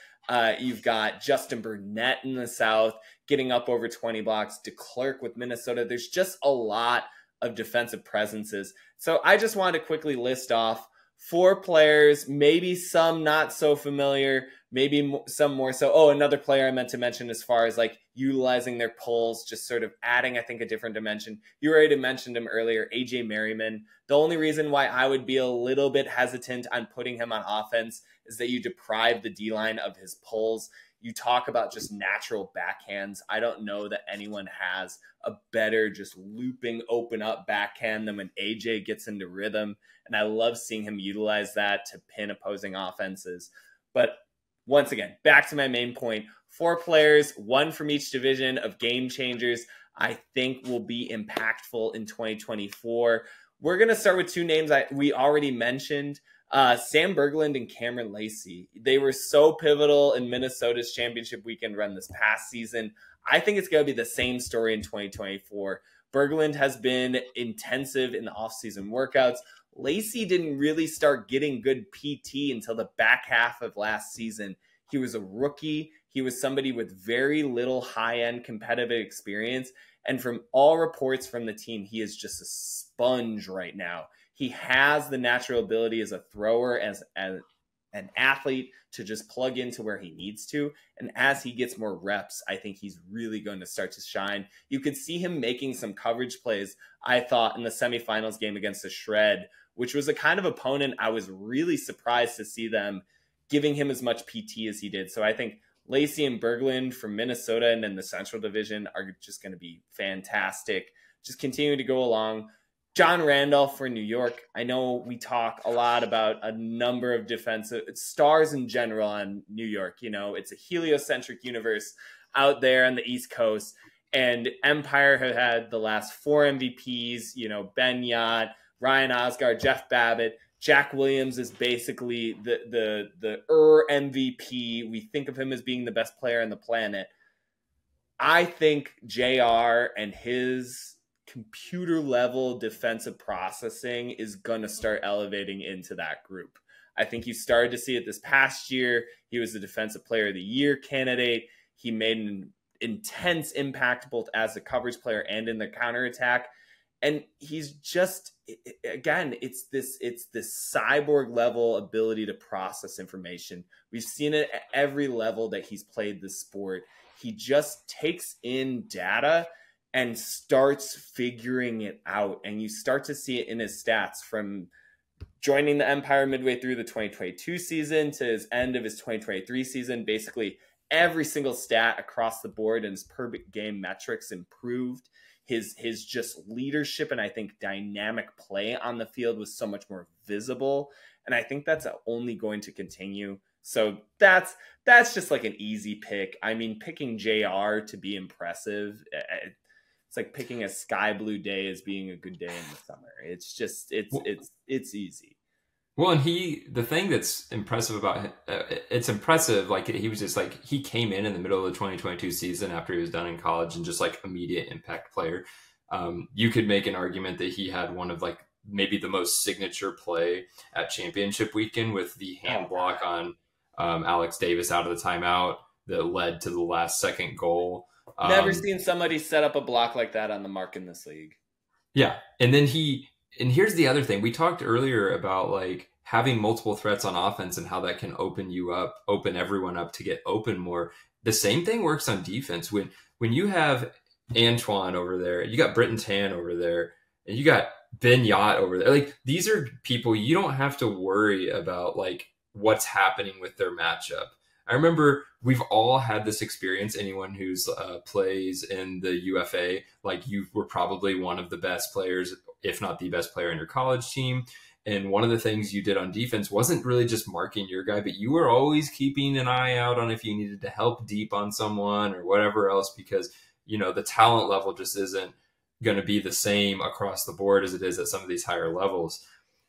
You've got Justin Burnett in the South getting up over 20 blocks. DeClerc with Minnesota. There's just a lot of defensive presences. So I just wanted to quickly list off 4 players, maybe some not so familiar, maybe some more so. Oh, another player I meant to mention as far as like utilizing their pulls, just sort of adding, I think, a different dimension. You already mentioned him earlier, AJ Merriman. The only reason why I would be a little bit hesitant on putting him on offense is that you deprive the D-line of his pulls. You talk about just natural backhands. I don't know that anyone has a better just looping, open up backhand than when AJ gets into rhythm. And I love seeing him utilize that to pin opposing offenses. But once again, back to my main point, 4 players, 1 from each division of game changers, I think will be impactful in 2024. We're going to start with 2 names we already mentioned. Sam Berglund and Cameron Lacey. They were so pivotal in Minnesota's championship weekend run this past season. I think it's going to be the same story in 2024. Berglund has been intensive in the offseason workouts. Lacey didn't really start getting good PT until the back half of last season. He was a rookie. He was somebody with very little high-end competitive experience. And from all reports from the team, he is just a sponge right now. He has the natural ability as a thrower, as an athlete, to just plug into where he needs to. And as he gets more reps, I think he's really going to start to shine. You could see him making some coverage plays, I thought, in the semifinals game against the Shred, which was a kind of opponent I was really surprised to see them giving him as much PT as he did. So I think Lacey and Berglund from Minnesota and in the Central Division are just going to be fantastic. Just continue to go along. John Randolph for New York. I know we talk a lot about a number of defensive stars in general on New York. You know, it's a heliocentric universe out there on the East Coast. And Empire have had the last 4 MVPs, you know, Ben Yacht, Ryan Osgard, Jeff Babbitt. Jack Williams is basically the MVP. We think of him as being the best player on the planet. I think JR and his computer level defensive processing is going to start elevating into that group. I think you started to see it this past year. He was the defensive player of the year candidate. He made an intense impact both as a coverage player and in the counterattack. And he's just, again, it's this cyborg level ability to process information. We've seen it at every level that he's played this sport. He just takes in data and starts figuring it out. And you start to see it in his stats from joining the Empire midway through the 2022 season to his end of his 2023 season. Basically, every single stat across the board and his per game metrics improved. His just leadership and I think dynamic play on the field was so much more visible. And I think that's only going to continue. So that's just like an easy pick. I mean, picking JR to be impressive, it's like picking a sky blue day as being a good day in the summer. It's just, it's easy. Well, and the thing that's impressive about him, it's impressive. Like he was just like, he came in the middle of the 2022 season after he was done in college and just like immediate impact player. You could make an argument that he had one of like maybe the most signature play at championship weekend with the hand block on Alex Davis out of the timeout that led to the last second goal. Never seen somebody set up a block like that on the mark in this league. Yeah. And then and here's the other thing. We talked earlier about like having multiple threats on offense and how that can open everyone up to get open more. The same thing works on defense. When you have Antoine over there, you got Britton Tan over there, and you got Ben Yacht over there. Like these are people you don't have to worry about like what's happening with their matchup. I remember we've all had this experience. Anyone who's plays in the UFA, like you were probably one of the best players, if not the best player in your college team. And one of the things you did on defense wasn't really just marking your guy, but you were always keeping an eye out on if you needed to help deep on someone or whatever else, because, you know, the talent level just isn't going to be the same across the board as it is at some of these higher levels.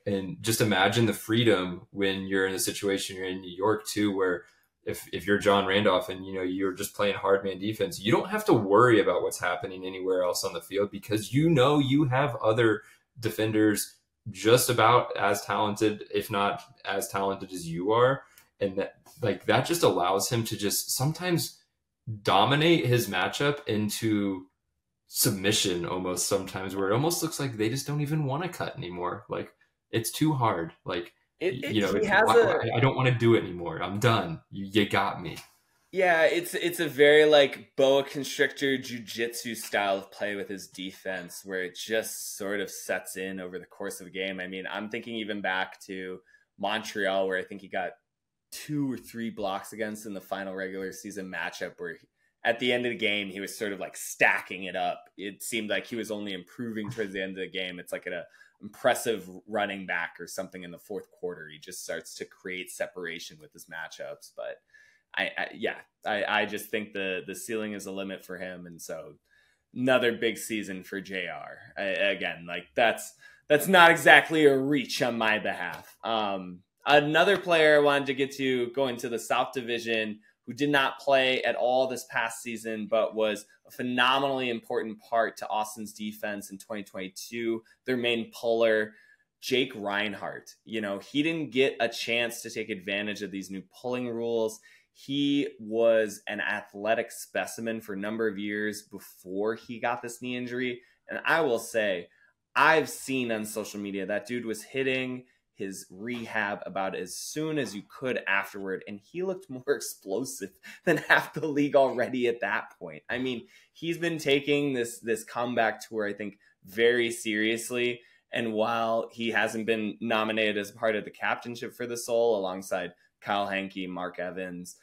And just imagine the freedom when you're in a situation, you're in New York too, where if you're John Randolph and, you know, you're just playing hard man defense, you don't have to worry about what's happening anywhere else on the field because, you know, you have other defenders just about as talented, if not as talented as you are. And that just allows him to just sometimes dominate his matchup into submission almost sometimes, where it almost looks like they just don't even want to cut anymore. Like it's too hard. Like, I don't want to do it anymore. I'm done. You got me. Yeah, it's a very like boa constrictor jiu-jitsu style of play with his defense where it just sort of sets in over the course of a game. I mean, I'm thinking even back to Montreal where I think he got 2 or 3 blocks against in the final regular season matchup where at the end of the game, he was sort of like stacking it up. It seemed like he was only improving towards the end of the game. It's like an impressive running back or something in the fourth quarter. He just starts to create separation with his matchups. But I just think the ceiling is a limit for him. And so another big season for JR. Again, like that's not exactly a reach on my behalf. Another player I wanted to get to going to the South Division who did not play at all this past season, but was a phenomenally important part to Austin's defense in 2022. Their main puller, Jake Reinhardt. You know, he didn't get a chance to take advantage of these new pulling rules. He was an athletic specimen for a number of years before he got this knee injury. And I will say, I've seen on social media that dude was hitting his rehab about as soon as you could afterward, and he looked more explosive than half the league already at that point. I mean, he's been taking this comeback tour, I think, very seriously, and while he hasn't been nominated as part of the captainship for the Soul alongside Kyle Hankey, Mark Evans,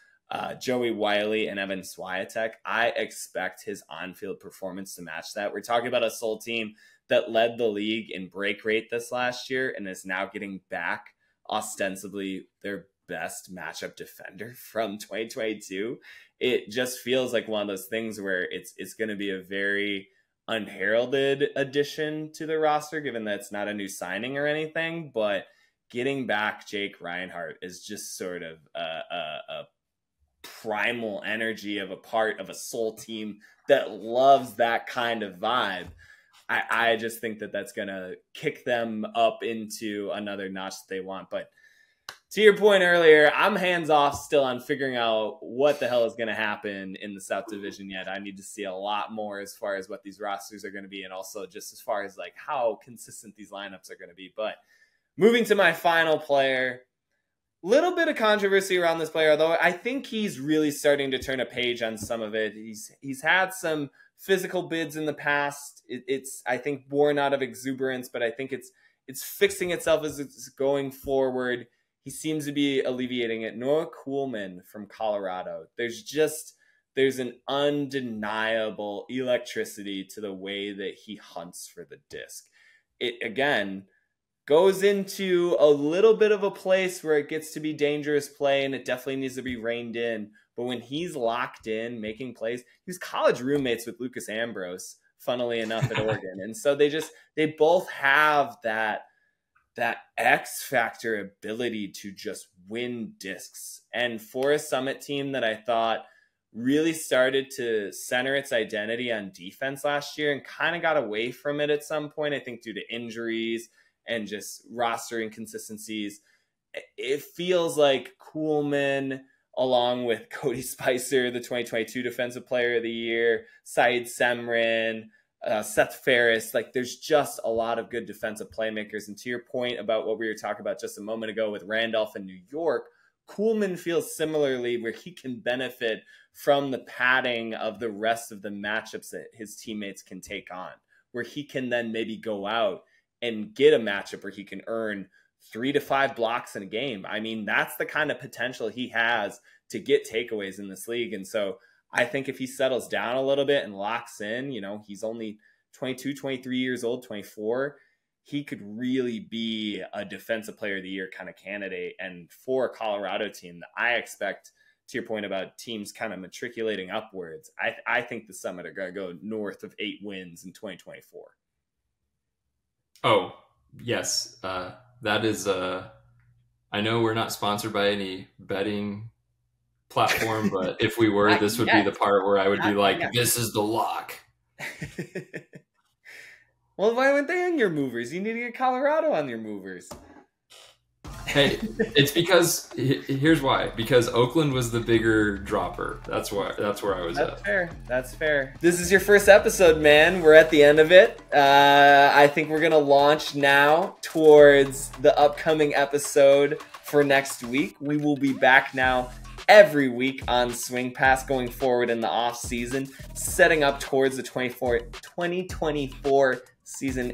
Joey Wiley, and Evan Swiatek, I expect his on-field performance to match that. We're talking about a Soul team that led the league in break rate this last year and is now getting back ostensibly their best matchup defender from 2022. It just feels like one of those things where it's going to be a very unheralded addition to the roster, given that it's not a new signing or anything, but getting back Jake Reinhardt is just sort of a primal energy of a part of a Soul team that loves that kind of vibe. I just think that's going to kick them up into another notch that they want. But to your point earlier, I'm hands off still on figuring out what the hell is going to happen in the South Division yet. I need to see a lot more as far as what these rosters are going to be, and also just as far as like how consistent these lineups are going to be. But moving to my final player, little bit of controversy around this player, although I think he's really starting to turn a page on some of it. He's had some physical bids in the past. It's I think born out of exuberance, but I think it's fixing itself as it's going forward. He seems to be alleviating it. Noah Kuhlman from Colorado. There's an undeniable electricity to the way that he hunts for the disc. It, again, goes into a little bit of a place where it gets to be dangerous play, and it definitely needs to be reined in. But when he's locked in, making plays, he was college roommates with Lucas Ambrose, funnily enough, at Oregon. And so they both have that X factor ability to just win discs. And for a Summit team that I thought really started to center its identity on defense last year and kind of got away from it at some point, I think due to injuries and just roster inconsistencies, it feels like Kuhlman, along with Cody Spicer, the 2022 Defensive Player of the Year, Saeed Semrin, Seth Ferris, like there's just a lot of good defensive playmakers. And to your point about what we were talking about just a moment ago with Randolph and New York, Kuhlman feels similarly where he can benefit from the padding of the rest of the matchups that his teammates can take on, where he can then maybe go out and get a matchup where he can earn 3 to 5 blocks in a game. I mean, that's the kind of potential he has to get takeaways in this league. And so I think if he settles down a little bit and locks in, you know, he's only 22, 23 years old, 24, he could really be a Defensive Player of the Year kind of candidate. And for a Colorado team that I expect, to your point about teams kind of matriculating upwards, I think the Summit are going to go north of 8 wins in 2024. Oh, yes. That is, I know we're not sponsored by any betting platform, but if we were, this would be the part where I would be like, this is the lock. Well, why weren't they on your movers? You need to get Colorado on your movers. Hey, it's because, here's why. Because Oakland was the bigger dropper. That's where I was at. That's fair. This is your first episode, man. We're at the end of it. I think we're going to launch now towards the upcoming episode for next week. We will be back now every week on Swing Pass going forward in the off season, setting up towards the 2024 season,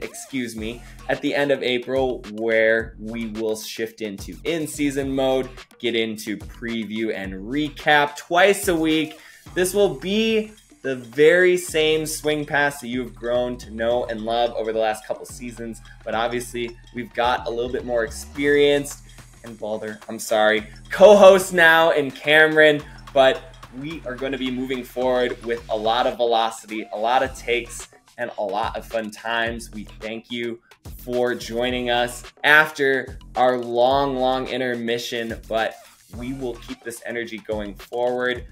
at the end of April, where we will shift into in-season mode, get into preview and recap twice a week. This will be the very same Swing Pass that you have grown to know and love over the last couple seasons, but obviously we've got a little bit more experience and co-host now in Cameron, but we are going to be moving forward with a lot of velocity, a lot of takes, and a lot of fun times. We thank you for joining us after our long intermission, but we will keep this energy going forward.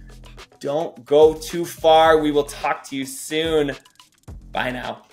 Don't go too far. We will talk to you soon. Bye now.